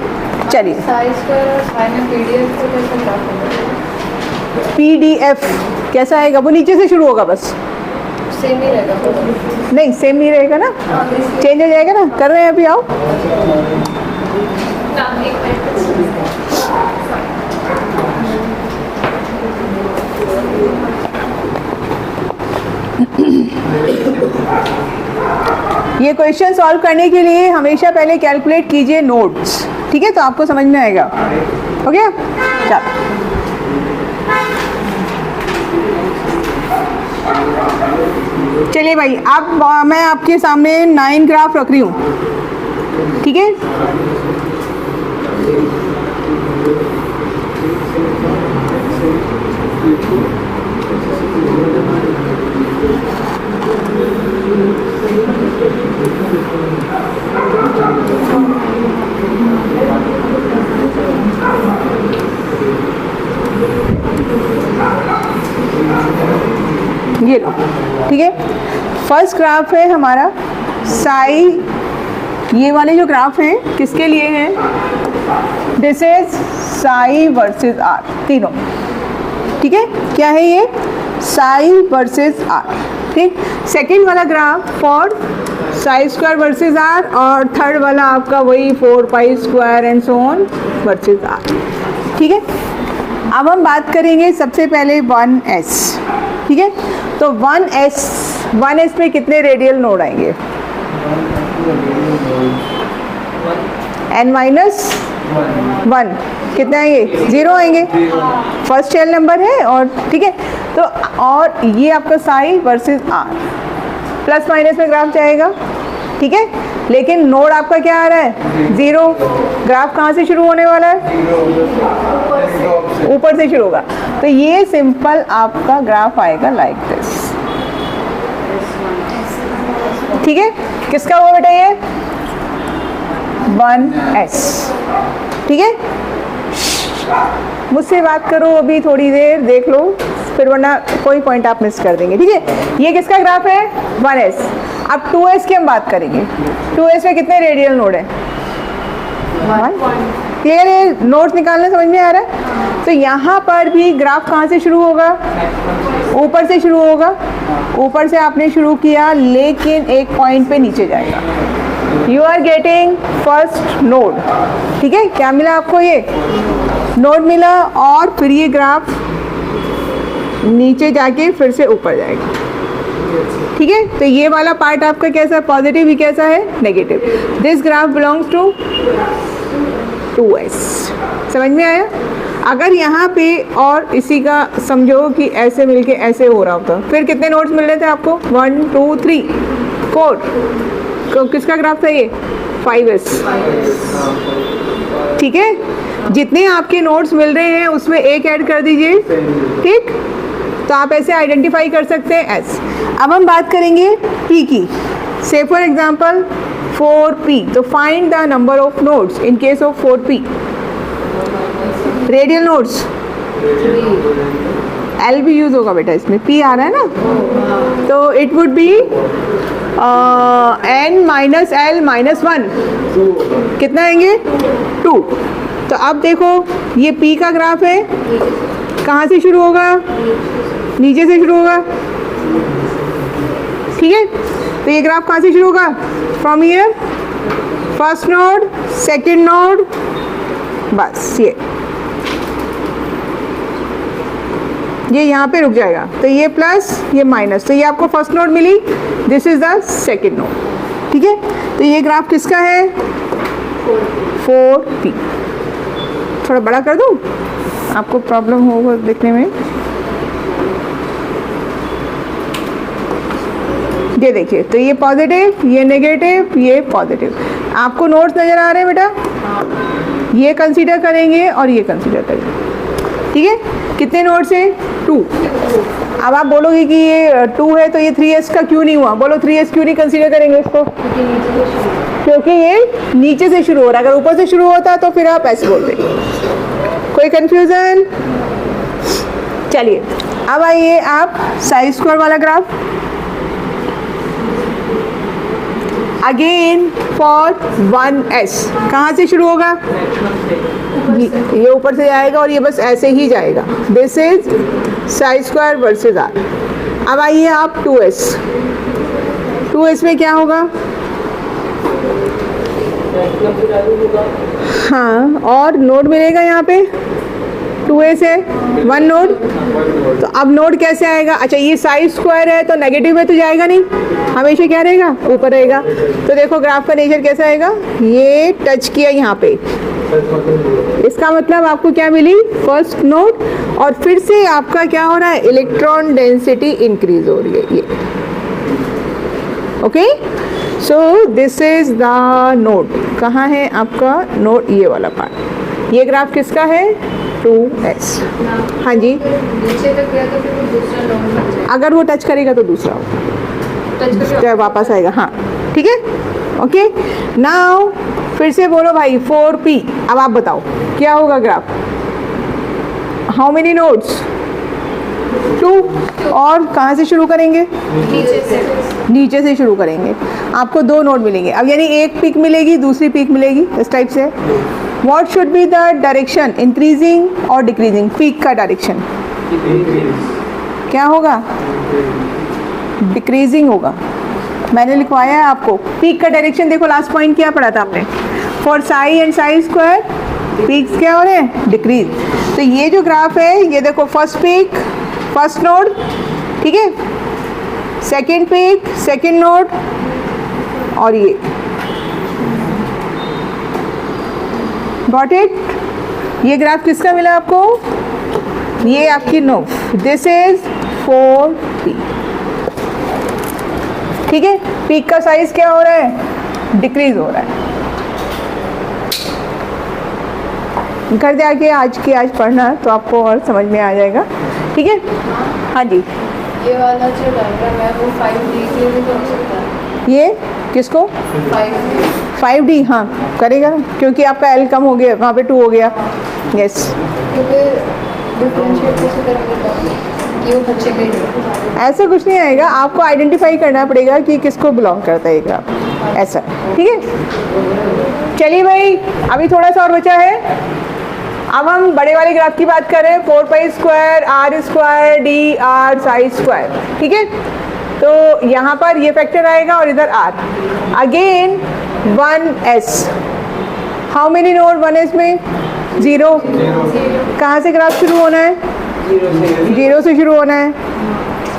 चलिए, साई स्क्वायर और साई में पीडीएफ को कैसे ग्राफ होगा? PDF कैसा आएगा? वो नीचे से शुरू होगा, बस सेम ही रहेगा? नहीं, सेम नहीं रहेगा ना, चेंज हो जाएगा ना। कर रहे हैं अभी, आओ। एक मिनट। ये क्वेश्चन सॉल्व करने के लिए हमेशा पहले कैलकुलेट कीजिए नोड्स, ठीक है, तो आपको समझ में आएगा। ओके, चलो चलिए भाई, अब मैं आपके सामने 9 ग्राफ रख रही हूँ, ठीक है। ये लो, ठीक है। फर्स्ट ग्राफ है हमारा साई, ये वाले जो ग्राफ हैं किसके लिए हैं? This is psi versus r, तीनों, ठीक है। क्या है ये? साई वर्सेस आर, ठीक। सेकंड वाला graph for psi square versus are, और थर्ड वाला आपका वही 4 pi square and so on versus r, ठीक है। अब हम बात करेंगे सबसे पहले 1s, ठीक है। तो 1s में कितने रेडियल नोड आएंगे? n-1 कितने आएंगे? 0 आएंगे, फर्स्ट चेल नंबर है, और ठीक है। तो और ये आपका psi versus r, plus minus में ग्राफ जाएगा, ठीक है। लेकिन नोड आपका क्या आ रहा है? 0। ग्राफ कहाँ से शुरू होने वाला है? ऊपर से शुरू होगा। तो ये सिंपल आपका ग्राफ आएगा लाइक दिस, ठीक है। किसका हुआ बेटा ये? 1s, ठीक है। मुझसे बात करो अभी थोड़ी देर, देख लो, फिर वरना कोई पॉइंट आप मिस कर देंगे, ठीक है। ये किसका ग्राफ है? 1s। अब 2s की हम बात करेंगे। 2s में कितने रेडियल नोड है? 1। क्लियर है? नोड्स निकालना समझ में आ रहा है? तो यहाँ पर भी ग्राफ कहाँ से शुरू होगा? ऊपर से शुरू होगा। ऊपर से आपने शुरू किया, लेकिन एक पॉइंट पे नीचे जाएगा। You are getting first node, ठीक है। क्या मिला आपको? ये नोड मिला, और फिर ये ग्राफ नीचे जाके फिर से ऊपर जाएगा, ठीक है। तो ये वाला पार्ट आपका कैसा है? पॉजिटिव ही कैसा है? Negative. This graph belongs to 2s। समझ में आया? अगर यहाँ पे और इसी का समझो कि ऐसे मिलके ऐसे हो रहा होता, फिर कितने नोड्स मिल रहे थे आपको? 1 2 3 4। तो किसका ग्राफ था ये? 5s, ठीक है। जितने आपके नोड्स मिल रहे हैं उसमें एक ऐड कर दीजिए, ठीक। तो आप ऐसे आइडेंटिफाई कर सकते हैं s। अब हम बात करेंगे p की। से फॉर एग्जांपल 4p, तो find the number of nodes in case of 4p। Radial nodes l भी यूज होगा बेटा, इसमें p आ रहा है ना, तो it would be n minus l minus 1। कितना आएंगे? 2। तो अब देखो ये p का ग्राफ है, कहाँ से शुरू होगा? नीचे से शुरू होगा, ठीक है। तो ये ग्राफ कहाँ से शुरू होगा? From here, first node, second node, बस ये यहाँ पे रुक जाएगा। तो ये प्लस, ये माइनस, तो ये आपको फर्स्ट नोड मिली, this is the second node, ठीक है। तो ये ग्राफ किसका है? 4p। थोड़ा बड़ा कर दूँ, आपको प्रॉब्लम होगा देखने में। ये देखिए, तो ये पॉजिटिव, ये नेगेटिव, ये पॉजिटिव। आपको नोट्स नज़र आ रहे हैं बेटा? ये कंसीडर करेंगे और ये कंसीडर करेंगे, ठीक है। कितने नोट्स हैं? 2। अब आप बोलोगे कि ये 2 है तो ये 3s का क्यों नहीं हुआ? बोलो 3s क्यों नहीं कंसीडर करेंगे इसको? क्योंकि ये नीचे से शुरू हो रहा है। अगर ऊपर से शुरू होता तो फिर आप ऐसे बोलते। कोई कंफ्यूजन? चलिए अब आइए आप साई स्क्वायर वाला ग्राफ। अगेन फॉर 1s, कहाँ से शुरू होगा? ये ऊपर से जाएगा और ये बस ऐसे ही जाएगा। This is psi square versus r. अब आइए आप 2s। 2s में क्या होगा? हाँ, और नोड मिलेगा यहाँ पे 2s है 1 नोड। तो अब नोड कैसे आएगा? अच्छा ये साइज स्क्वायर है तो नेगेटिव में तो जाएगा नहीं, हमेशा क्या रहेगा? ऊपर रहेगा। तो देखो ग्राफ का नेचर कैसा आएगा, ये टच किया यहाँ पे, इसका मतलब आपको क्या मिली? First node. और फिर से आपका क्या हो रहा है? इलेक्ट्रॉन डेंसिटी इंक्रीज हो रही है ये। Okay, so this is the node. कहाँ है आपका नोड? ये वाला पार्ट। ये ग्राफ किसका है? 2s। हाँ जी, नीचे तक गया तो फिर वो दूसरा नोड बन जाएगा। अगर वो टच करेगा तो दूसरा होगा, टच करके जब वापस आएगा। हाँ ठीक है, ओके। नाउ फिर से बोलो भाई 4p। अब आप बताओ क्या होगा ग्राफ? How many nodes? 2। और कहाँ से शुरू करेंगे? नीचे से नीचे से शुरू करेंगे। आपको 2 नोड मिलेंगे। अब यानी एक पीक मिलेगी, दूसरी पीक मिलेगी, इस टाइप से। What should be the direction, increasing और डिक्रीजिंग? पीक का डायरेक्शन क्या होगा? डिक्रीजिंग होगा। मैंने लिखवाया है आपको पीक का डायरेक्शन। देखो लास्ट पॉइंट क्या पढ़ा था आपने? For Sai and psi square peaks क्या हो रहे हैं? डिक्रीज। तो ये जो ग्राफ है, ये देखो फर्स्ट पीक फर्स्ट नोड, ठीक है, सेकंड पीक सेकंड नोड, और ये गॉट इट। ये ग्राफ किसका मिला आपको? ये आपकी नोड। This is 4p। ठीक है, पीक का साइज क्या हो रहा है? डिक्रीज हो रहा है। घर जाके आज पढ़ना तो आपको और समझ में आ जाएगा। ठीक है, हाँ जी। ये वाला जो डायग्राम है वो 5D के लिए कर सकता है। ये किसको? 5D 5D हाँ करेगा, क्योंकि आपका L कम हो गया, वहाँ पे 2 हो गया। यस, क्योंकि डिफरेंशिएट कैसे करेंगे तो ये बच्चे के लिए ऐसा कुछ नहीं आएगा, आपको आइडेंटिफाई करना पड़ेगा कि किसको बिलोंग करता है ये ग्राफ, ऐसा। ठीक है, चलिए भाई अभी थोड़ा सा और बचा है। अब हम बड़े वाले ग्राफ की बात कर रहे हैं, 4 square are square D R psi square. ठीक है, तो यहाँ पर ये फैक्टर आएगा और इधर r. Again 1s। How many node 1s में? 0। कहाँ से ग्राफ शुरू होना है? 0 से शुरू होना है,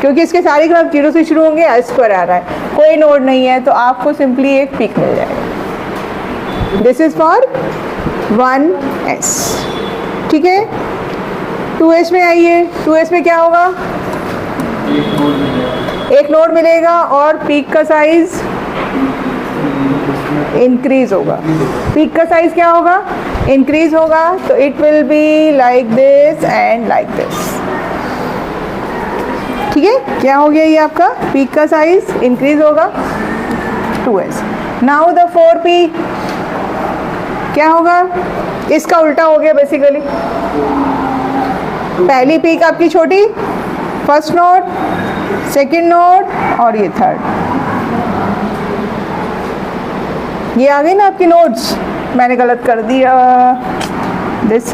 क्योंकि इसके सारे ग्राफ 0 से शुरू होंगे। आर स्क्वायर आ रहा है, कोई नोड नहीं है, तो आपको सिंपली एक पीक मिल जाएगा। This is for 1s। ठीक है, 2s में आइए। 2s में क्या होगा? एक नोड मिलेगा और पीक का साइज इंक्रीज होगा। पीक का साइज क्या होगा? इंक्रीज होगा। तो it will be like this and like this. ठीक है, क्या हो गया ये आपका? पीक का साइज इंक्रीज होगा 2s। नाउ द 4p क्या होगा? इसका उल्टा हो गया बेसिकली। पहली पीक आपकी छोटी, फर्स्ट नोड, सेकंड नोड, और ये थर्ड। ये आ गई ना आपकी नोड्स। मैंने गलत कर दिया। दिस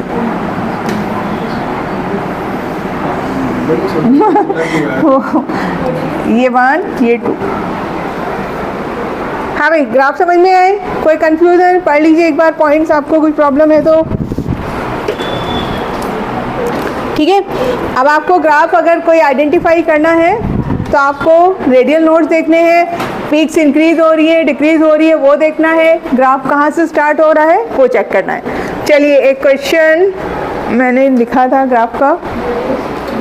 ये 1 ये 2। हाँ भाई, ग्राफ समझ में आए? कोई कंफ्यूजन? पढ़ लीजिए एक बार पॉइंट्स, आपको कुछ प्रॉब्लम है तो। ठीक है, अब आपको ग्राफ अगर कोई आइडेंटिफाई करना है तो आपको रेडियल नोड्स देखने हैं, पीक्स इंक्रीज हो रही है डिक्रीज हो रही है वो देखना है, ग्राफ कहाँ से स्टार्ट हो रहा है वो चेक करना है। चलिए एक क्वेश्चन मैंने लिखा था, ग्राफ का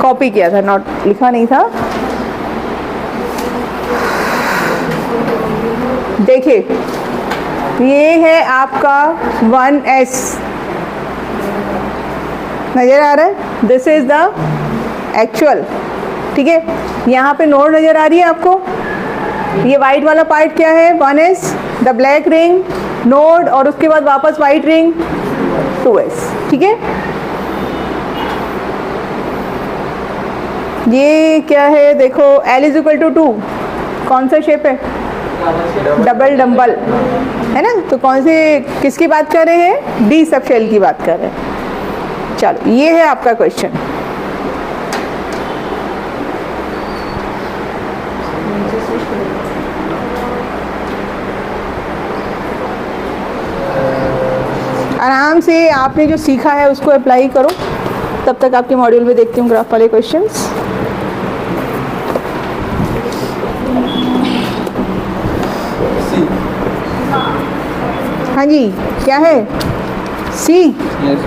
कॉपी किया था, नोट लिखा नहीं था। देखिए ये है आपका 1s, नज़र आ रहा है? This is the actual. ठीक है, यहाँ पे नोड नज़र आ रही है आपको। ये वाइट वाला पार्ट क्या है? 1s, the black ring node, और उसके बाद वापस वाइट रिंग 2s। ठीक है, ये क्या है? देखो L इज इक्वल टू 2, कौन सा शेप है? डबल डम्बल है ना। तो कौन से किसकी बात कर रहे हैं? डी सब शेल की बात कर रहे हैं। चलो ये है आपका क्वेश्चन। आराम से आपने जो सीखा है उसको अप्लाई करो। तब तक आपके मॉड्यूल में देखती हूँ ग्राफ वाले क्वेश्चंस। हाँ जी, क्या है? C. Yes ma'am.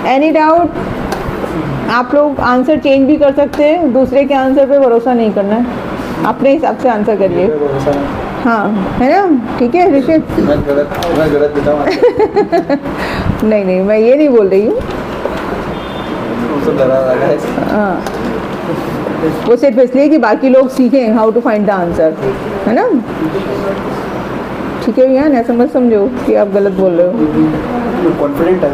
Any doubt? आप लोग आंसर चेंज भी कर सकते हैं, दूसरे के आंसर पे भरोसा नहीं करना है, अपने हिसाब से आंसर करिए। हाँ, है ना? ठीक है ऋषित? मैं गलत बताऊँ नहीं नहीं, मैं ये नहीं बोल रही हूँ। तो डरा लगा है। हाँ, वो सिर्फ इसलिए कि बाकी लोग सीखें how to find the answer, है ना? ठीक है भैया, ऐसा मत समझो कि आप गलत बोल रहे हो। कॉन्फिडेंट है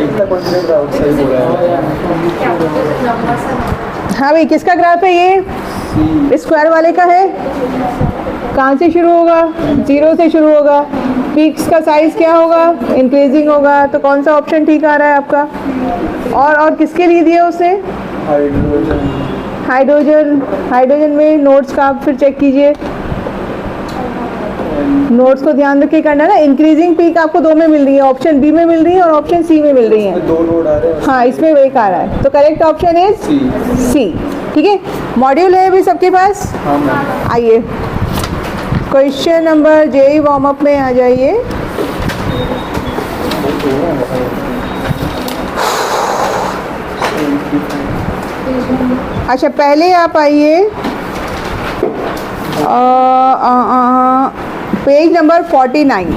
इतना कॉन्फिडेंट है, सही बोल रहा है। हाँ भाई, किसका ग्राफ है ये? स्क्वायर वाले का है। कहाँ से शुरू होगा? 0 से शुरू होगा। पीक्स का साइज क्या होगा? इंक्रीजिंग होगा। तो कौन सा ऑप्शन ठीक आ रहा है आपका? और किसके लिए दिया उसने? हाइड्रोजन में नोट्स का आप फिर चेक कीजिए, नोट्स को ध्यान रख के करना ना। इंक्रीजिंग पीक आपको 2 में मिल रही है, ऑप्शन बी में मिल रही है और ऑप्शन सी में मिल रही है। 2 नोड आ रहे हैं। हाँ, इसमें एक आ रहा है, तो करेक्ट ऑप्शन इज सी। ठीक है, मॉड्यूल है अभी सबके पास? हाँ मैम। आइए question number JEE warm up में आ जाइए। अच्छा, पहले आप आइए page number 49,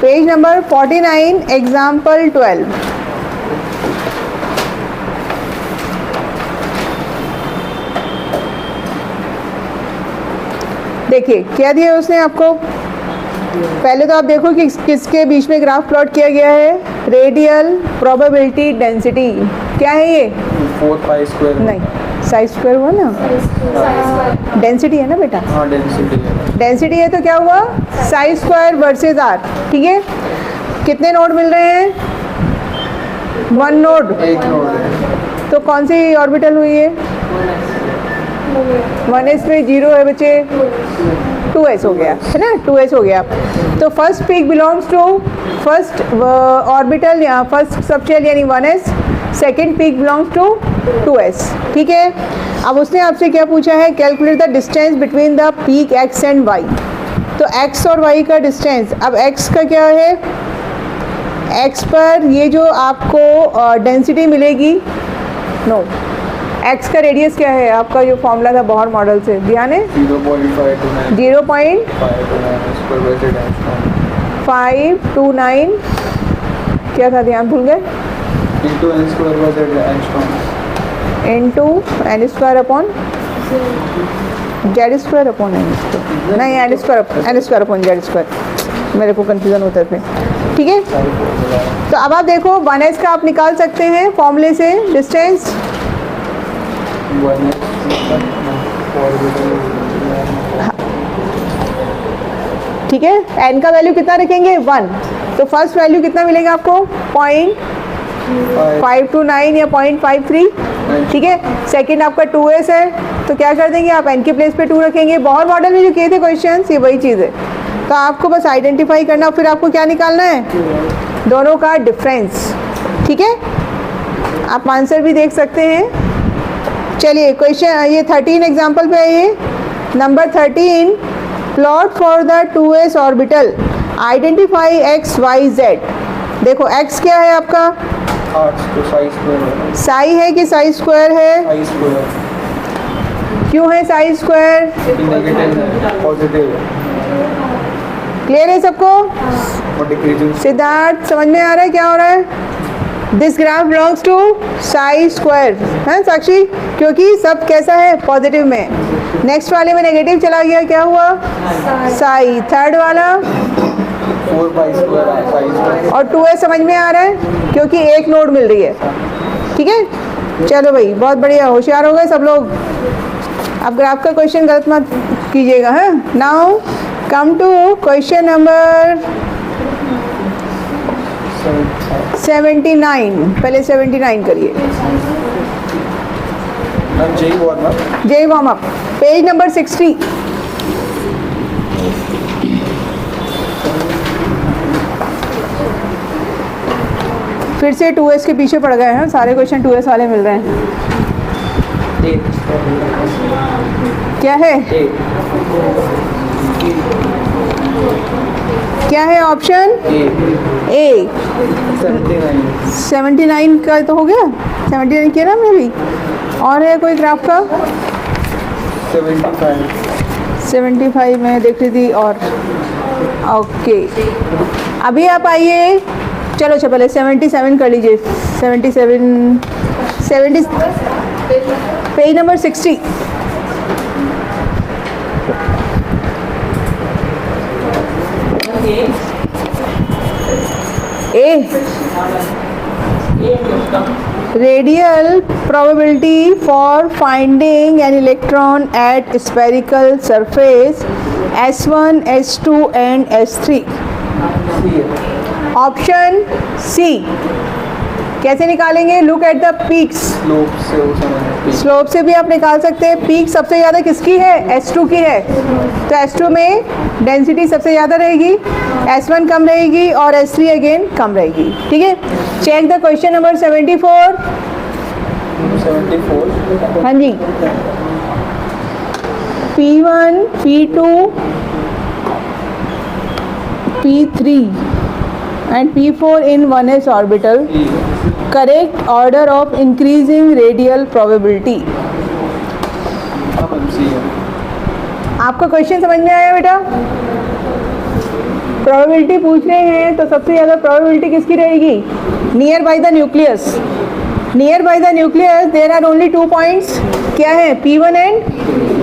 page number 49, example 12। देखिए क्या दिया उसने आपको। पहले तो आप देखो कि किसके बीच में ग्राफ प्लॉट किया गया है। Radial, probability, density. क्या है ये? 4 पाई स्क्वायर। नहीं, साइज स्क्वायर हुआ ना, डेंसिटी है ना बेटा। हाँ, डेंसिटी है। डेंसिटी है तो क्या हुआ? Psi square versus r. ठीक है, कितने नोड मिल रहे हैं? 1 नोड। एक नोड है। तो कौन सी ऑर्बिटल हुई है? 1s में 0 है बच्चे, 2s हो गया, है ना? 2s हो गया। तो first peak belongs to first orbital या फर्स्ट सबशेल यानी 1s, second peak belongs to 2s। ठीक है, अब उसने आपसे क्या पूछा है? Calculate the distance between the peak x and y। तो x और y का डिस्टेंस, अब x का क्या है? x पर ये जो आपको डेंसिटी मिलेगी, नो, x का रेडियस क्या है? आपका जो फॉर्मूला था बोहर मॉडल से, ध्यान है? 0.529 0.529 क्या था? ध्यान भूल गए? Into n square upon z square upon n square, नहीं n square upon z square, मेरे को कंफ्यूजन होता है फिर। ठीक है, तो अब आप देखो 1s का आप निकाल सकते हैं फॉर्मूले से डिस्टेंस। ठीक है, n का वैल्यू कितना रखेंगे? 1। तो फर्स्ट वैल्यू कितना मिलेगा आपको? 0.529 या 0.53। ठीक है, सेकंड आपका 2s है, तो क्या कर देंगे आप? n के प्लेस पे 2 रखेंगे। बोहर मॉडल में जो किए थे क्वेश्चंस, ये वही चीज़ है। तो आपको बस आइडेंटिफाई करना, फिर आपको क्या निकालना है? दोनों का डिफरेंस। ठीक है, आप आंसर भी देख सकते हैं। चलिए क्वेश्चन ये 13 एग्जाम्पल पे आइए। Number 13, plot for the 2s orbital, identify x, y, z। देखो x क्या है आपका? साई है कि साई स्क्वायर है? क्यों है साई स्क्वायर? पॉजिटिव। क्लियर है सबको? सिद्धार्थ, समझ में आ रहा है क्या हो रहा है? This graph belongs to psi square, है साक्षी? क्योंकि सब कैसा है? पॉजिटिव में। नेक्स्ट वाले में नेगेटिव चला गया, क्या हुआ? साई। थर्ड वाला 4 पाई स्क्वायर और 2s समझ में आ रहा है क्योंकि एक नोड मिल रही है। ठीक है, चलो भाई, बहुत बढ़िया, होशियार हो गए सब लोग। अब ग्राफ का क्वेश्चन गलत मत कीजिएगा। है now come to question number 79। पहले 79 करिए। Ma'am JEE warm up JEE warm up, page number 60। फिर से 2s के पीछे पड़ गए हैं, सारे क्वेश्चन 2s वाले मिल रहे हैं। क्या है क्या है ऑप्शन ए? 79 का तो हो गया, 79 किया ना हमने भी। और है कोई ग्राफ का? 75 में देख रही थी। और ओके, अभी आप आइए, चलो अच्छा पहले 77 कर लीजिए। 70 page number 60। A, radial probability for finding an electron at spherical surface S1, S2 and S3। Option c. कैसे निकालेंगे? Look at the peaks. Slope से भी आप निकाल सकते हैं। पीक सबसे ज़्यादा किसकी है? S2 की है, तो S2 में डेंसिटी सबसे ज़्यादा रहेगी, S1 कम रहेगी और S3 अगेन कम रहेगी। ठीक है, चेक द क्वेश्चन नंबर 74। हाँ जी, P1, P2, P3 and P4 in 1s orbital, correct order of increasing radial probability। आपका क्वेश्चन समझ में आया बेटा? प्रोबेबिलिटी पूछ रहे हैं तो सबसे ज़्यादा प्रोबेबिलिटी किसकी रहेगी? Near by the nucleus. Near by the nucleus there are only 2 points. क्या है? P1 एंड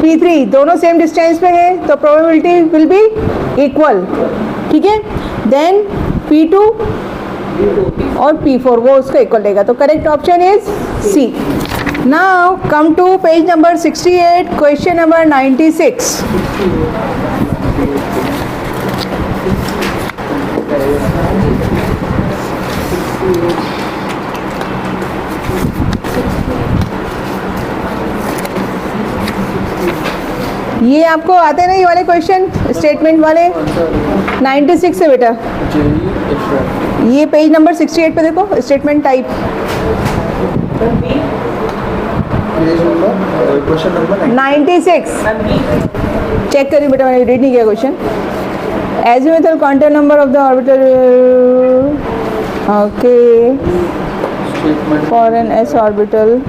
P3, दोनों सेम डिस्टेंस पे है, तो प्रोबेबिलिटी विल बी इक्वल। ठीक है, देन P2 और P4 वो उसका इक्वल रहेगा, तो correct option is c. Now come to page number 68, question number 96। ये आपको आते हैं ना ये वाले क्वेश्चन, स्टेटमेंट वाले? 96 है बेटा। ये पेज नंबर 68 पे देखो, statement type. Question number 96 check करिए बेटा, मैंने रीड नहीं किया question. Azimuthal quantum number of the orbital, okay, for n s orbital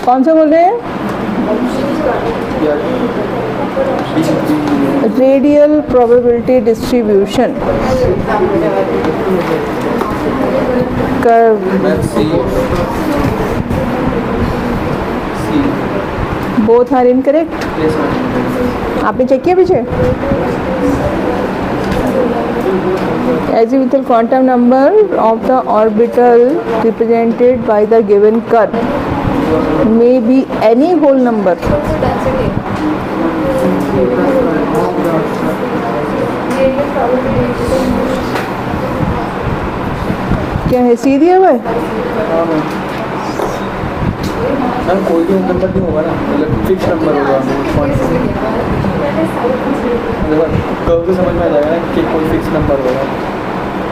कौन सा बोल रहे हैं? Radial probability distribution curve, both are incorrect. आपने चेक किया पीछे? Azimuthal quantum number of the orbital represented by the given curve may be any whole number। क्या है? सी दिया हुआ है? कोई भी नंबर नहीं होगा ना, मतलब फिक्स नंबर होगा। कर्व से समझ में आ जाएगा ना कि कोई फिक्स नंबर होगा,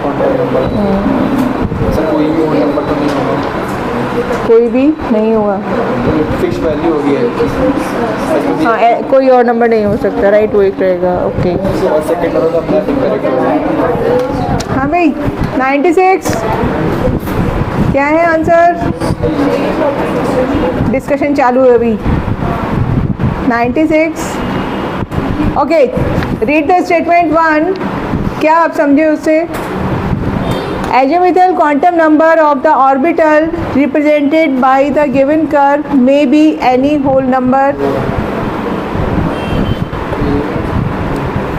क्वांटम नंबर। ऐसा कोई भी होल नंबर तो नहीं होगा, कोई भी नहीं होगा, फिक्स वैल्यू होगी। हाँ, कोई और नंबर नहीं हो सकता, राइट, वो एक रहेगा। ओके, सेकंड नंबर तो अपना इनकरेक्ट होगा। हाँ भाई, 96 क्या है आंसर? डिस्कशन चालू है अभी। 96 ओके, रीड द स्टेटमेंट 1। क्या आप समझे उससे? Azimuthal quantum number of the orbital represented by the given curve may be any whole number।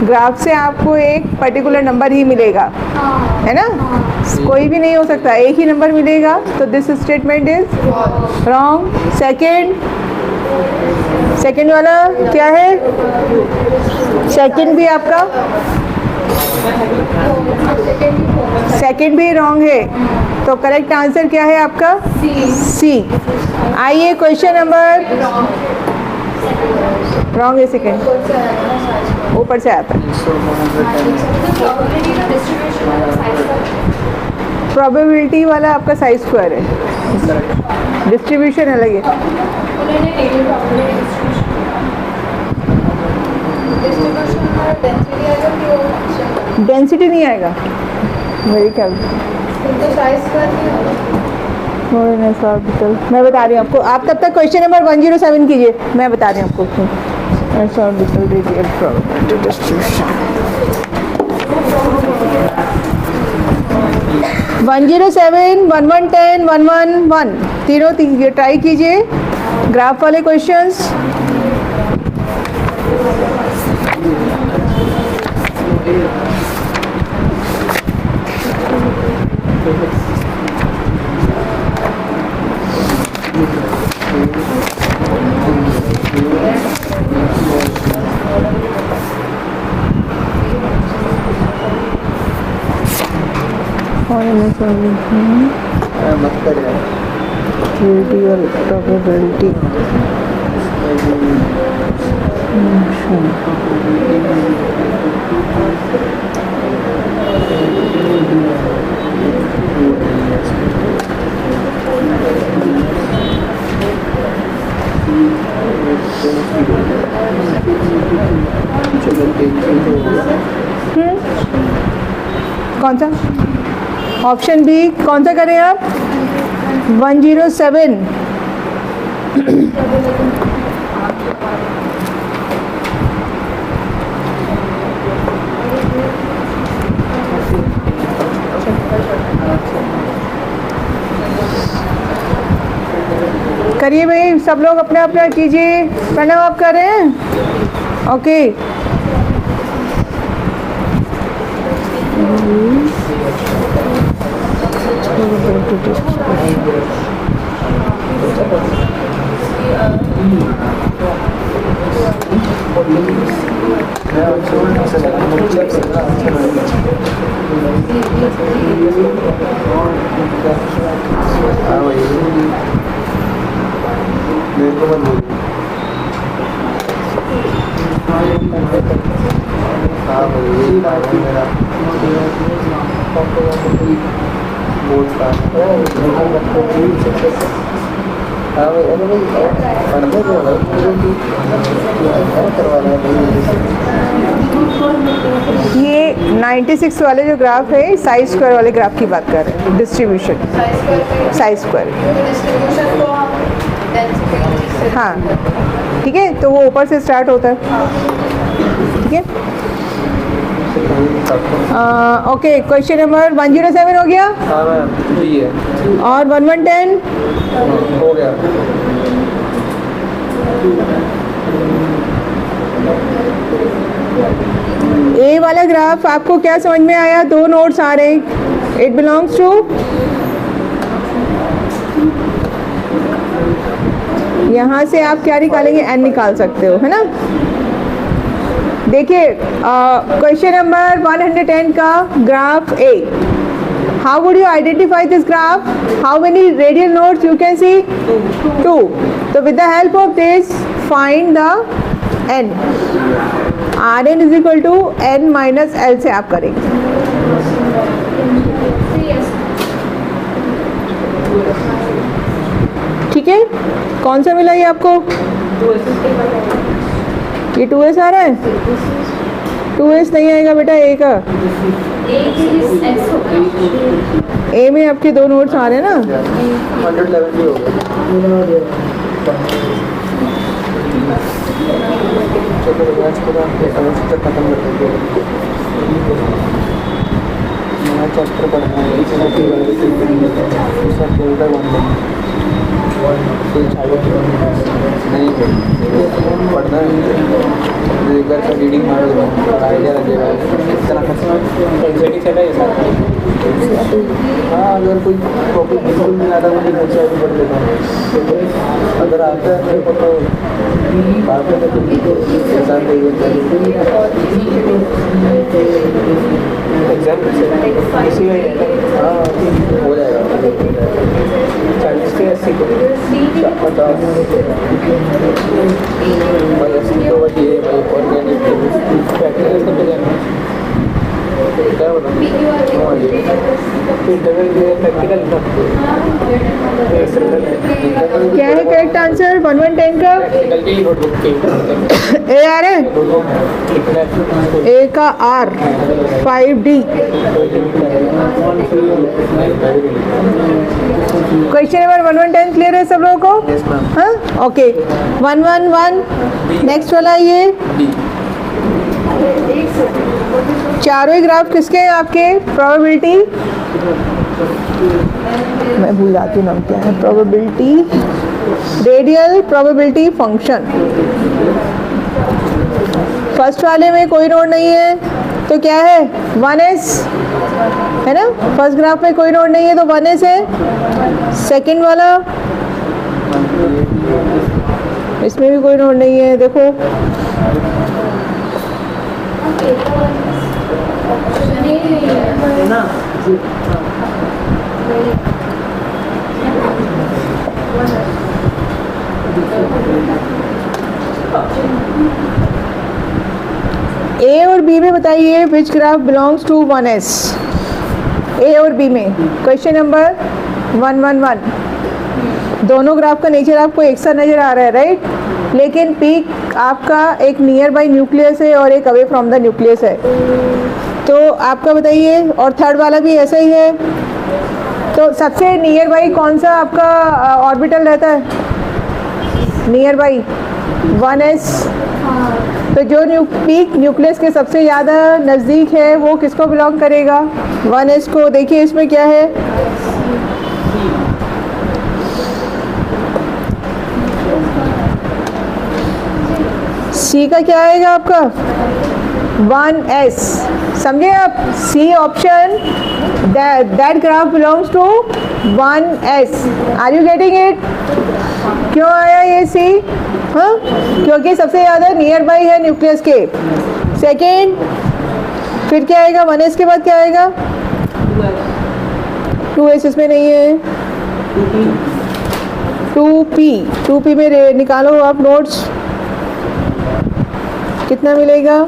Graph से आपको एक पर्टिकुलर नंबर ही मिलेगा, है ना, कोई भी नहीं हो सकता, एक ही नंबर मिलेगा, तो this statement is wrong. Second वाला क्या है, सेकंड भी आपका सेकंड भी रॉन्ग है, तो करेक्ट आंसर क्या है आपका सी। आइए क्वेश्चन नंबर, रॉन्ग है सेकंड, ऊपर से आता है। प्रोबेबिलिटी वाला आपका साइज स्क्वायर है, डिस्ट्रीब्यूशन अलग है। डेंसिटी नहीं आएगा मेरे ख्याल में, मैं बता रही हूँ आपको, आप तब तक क्वेश्चन नंबर 107 कीजिए, मैं बता रही हूँ आपको। 107, 1110, 111 तीनों ट्राई कीजिए, ग्राफ वाले क्वेश्चंस। मत कर यार। रेडियल प्रोबेबिलिटी कौन सा ऑप्शन बी कौन सा करें आप, 107। करिए भाई, सब लोग अपना अपना कीजिए। प्रणव आप कर रहे हैं, ओके। मेरे को मत बोलिए। हाँ भाई मेरा ये 96 वाले जो ग्राफ है साइज स्क्वायर वाले ग्राफ की बात कर रहे हैं, डिस्ट्रीब्यूशन साइज स्क्वायर। हाँ ठीक है, तो वो ऊपर से स्टार्ट होता है, ठीक है। ओके, क्वेश्चन नंबर 107 हो गया। हाँ मैम बी है। और 1110 हो गया। ए वाला ग्राफ आपको क्या समझ में आया, दो नोड्स आ रहे हैं, इट बिलोंग्स टू, यहाँ से आप क्या निकालेंगे, एन निकाल सकते हो, है ना। देखिए क्वेश्चन नंबर 110 का graph a, how would you identify this graph, how many radial nodes you can see, 2। तो with the help of this find the n, r N is equal to n minus l से आप करेंगे। ठीक है, कौन सा मिला ये आपको, ये 2s आ रहा है, 2s नहीं आएगा बेटा, ए का, ए में आपके दो नोट्स आ रहे हैं ना। 111 भी हो गया। चलो आज को खत्म कर देंगे। नया चैप्टर पढ़ना है, नहीं पढ़ना है। घर का रीडिंग मार दो आइडिया लगेगा कितना खर्च एग्जैक्टली सेट है ये सारा। हाँ अगर कोई टॉपिक बिल्कुल नहीं आता मुझे घर से पढ़ लेता हूँ, अगर आता है मेरे को तो बात है तो एग्जाम हाँ हो जाएगा 40 से 80 को 50 भाई 80 तो वही है भाई ऑर्गेनिक प्रैक्टिकल सब जाना क्या बताऊँ प्रैक्टिकल क्या है करेक्ट आंसर 1 1 10 का? प्रैक्टिकल की नोटबुक की ए आ रहा है, ए का are 5D। Question number 1 1 10 clear है सब लोगों को? Yes ma'am. हाँ ओके 1 1 1 नेक्स्ट वाला ये चारों ही ग्राफ किसके हैं आपके? प्रोबेबिलिटी, मैं भूल जाती हूँ नाम क्या है, probability radial probability function. First वाले में कोई नोड नहीं है तो क्या है 1s है ना, फर्स्ट ग्राफ में कोई नोड नहीं है तो 1s है। सेकंड वाला इसमें भी कोई नोड नहीं है, देखो ए और बी में बताइए which graph belongs to 1s। A और बी में क्वेश्चन नंबर 111 दोनों ग्राफ का नेचर आपको एक सा नज़र आ रहा है राइट, लेकिन पीक आपका एक नियर बाई न्यूक्लियस है और एक अवे फ्रॉम द न्यूक्लियस है। तो आपका बताइए, और थर्ड वाला भी ऐसा ही है। तो सबसे नियर बाई कौन सा आपका ऑर्बिटल रहता है? Near by 1s। तो जो पीक न्यूक्लियस के सबसे ज़्यादा नज़दीक है वो किसको बिलोंग करेगा? 1s को। देखिए इसमें क्या है, सी का क्या आएगा आपका? 1s। समझे आप? C option, that graph belongs to 1s। Are you getting it? क्यों आया ये सी? हाँ, क्योंकि सबसे ज़्यादा नियर बाई है न्यूक्लियस के। सेकेंड, फिर क्या आएगा 1s के बाद क्या आएगा? 2s इसमें नहीं है। 2p में निकालो आप नोट्स, कितना मिलेगा?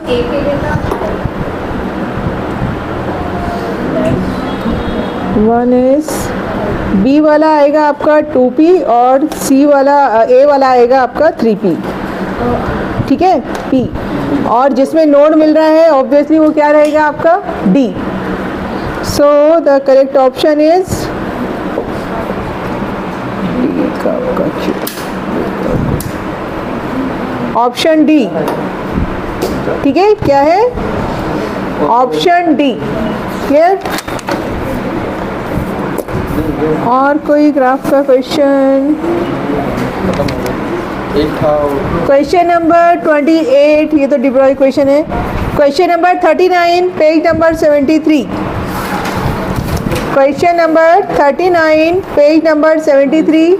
1s। बी वाला आएगा आपका 2p और सी वाला ए वाला आएगा आपका 3p। ठीक है, p। और जिसमें नोड मिल रहा है ऑब्वियसली वो क्या रहेगा आपका? d। So the correct option is option D. ठीक है, क्या है? Option D. क्लियर? और कोई ग्राफ का क्वेश्चन? क्वेश्चन नंबर 28, ये तो डिब्रॉय क्वेश्चन है। Question number 39 page number 73। Question number 39 page number 73।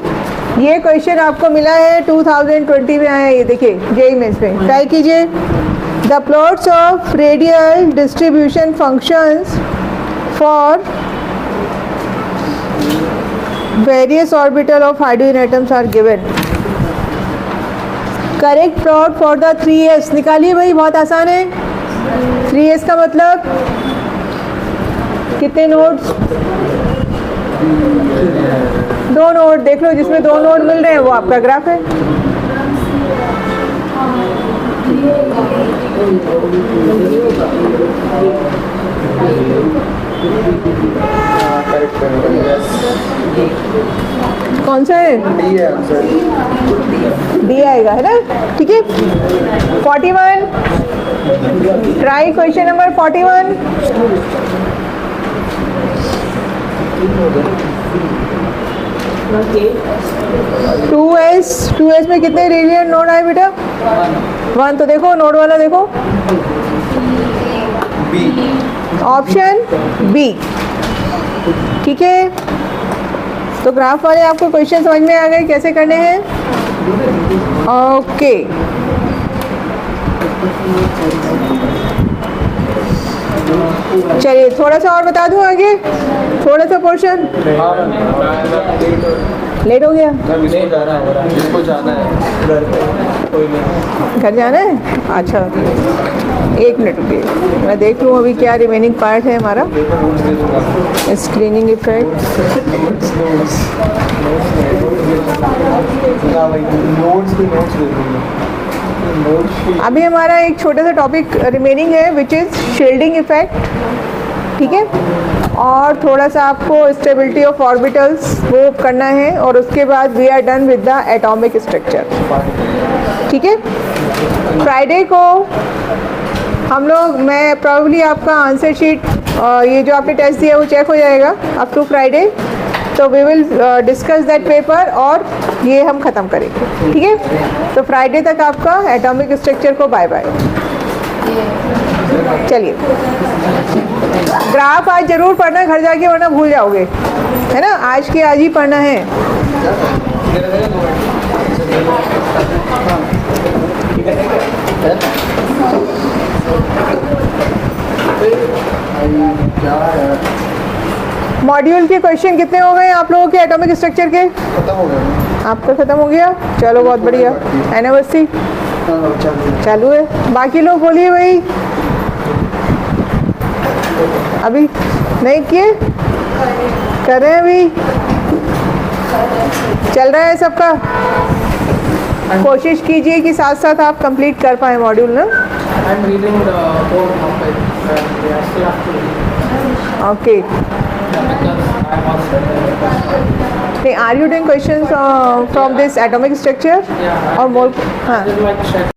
ये क्वेश्चन आपको मिला है 2020 में आया है, ये देखिए जेईई मेंस में। ट्राई कीजिए। The plots of radial distribution functions for various orbital of hydrogen atoms are given. Correct plot for the 3s निकालिए भाई, बहुत आसान है। 3s का मतलब कितने नोड्स? 2 नोड। देख लो जिसमें 2 नोड मिल रहे हैं वो आपका ग्राफ है। कौन सा है? डी आएगा है ना। ठीक है, 41। Try question number 41। 2s में कितने रेडियल नोड आए बेटा? 1 तो देखो, नोड वाला देखो, बी ऑप्शन बी। ठीक है, तो ग्राफ वाले आपको क्वेश्चन समझ में आ गए कैसे करने हैं? ओके, चलिए थोड़ा सा और बता दूं आगे, थोड़ा सा पोर्शन लेट हो गया। इसको जाना है, इसको जाना है घर पे, कोई नहीं। घर जाना है? अच्छा, 1 मिनट रुकिए, मैं देख लूँ अभी क्या रिमेनिंग पार्ट है हमारा। स्क्रीनिंग इफेक्ट, नोट्स दे दूँगा। अभी हमारा एक छोटा सा टॉपिक रिमेनिंग है विच इज़ शील्डिंग इफेक्ट। ठीक है, और थोड़ा सा आपको स्टेबिलिटी ऑफ ऑर्बिटल्स वो करना है, और उसके बाद we are done with the atomic structure. ठीक है, फ्राइडे को हम लोग, मैं प्रॉब्ली आपका आंसर शीट ये जो आपने टेस्ट दिया वो चेक हो जाएगा अप टू फ्राइडे, तो we will discuss that paper और ये हम ख़त्म करेंगे। ठीक है, तो फ्राइडे तक आपका एटॉमिक स्ट्रक्चर को बाय बाय। चलिए, ग्राफ आज जरूर पढ़ना घर जाके, वरना भूल जाओगे, है ना। आज के आज ही पढ़ना है। मॉड्यूल के क्वेश्चन कितने हो गए आप लोगों के एटॉमिक स्ट्रक्चर के? खत्म हो गया। आपका ख़त्म हो गया, चलो बहुत बढ़िया। एनिवर्सरी चालू है, बाकी लोग बोलिए भाई, अभी नहीं किए, कर रहे हैं अभी, चल रहा है सबका। कोशिश कीजिए कि साथ साथ आप कंप्लीट कर पाए मॉड्यूल ना। I'm reading the whole topic and I still have to read okay, because I'm also are you doing questions from this atomic structure Yeah. और मोर? हाँ, I did like check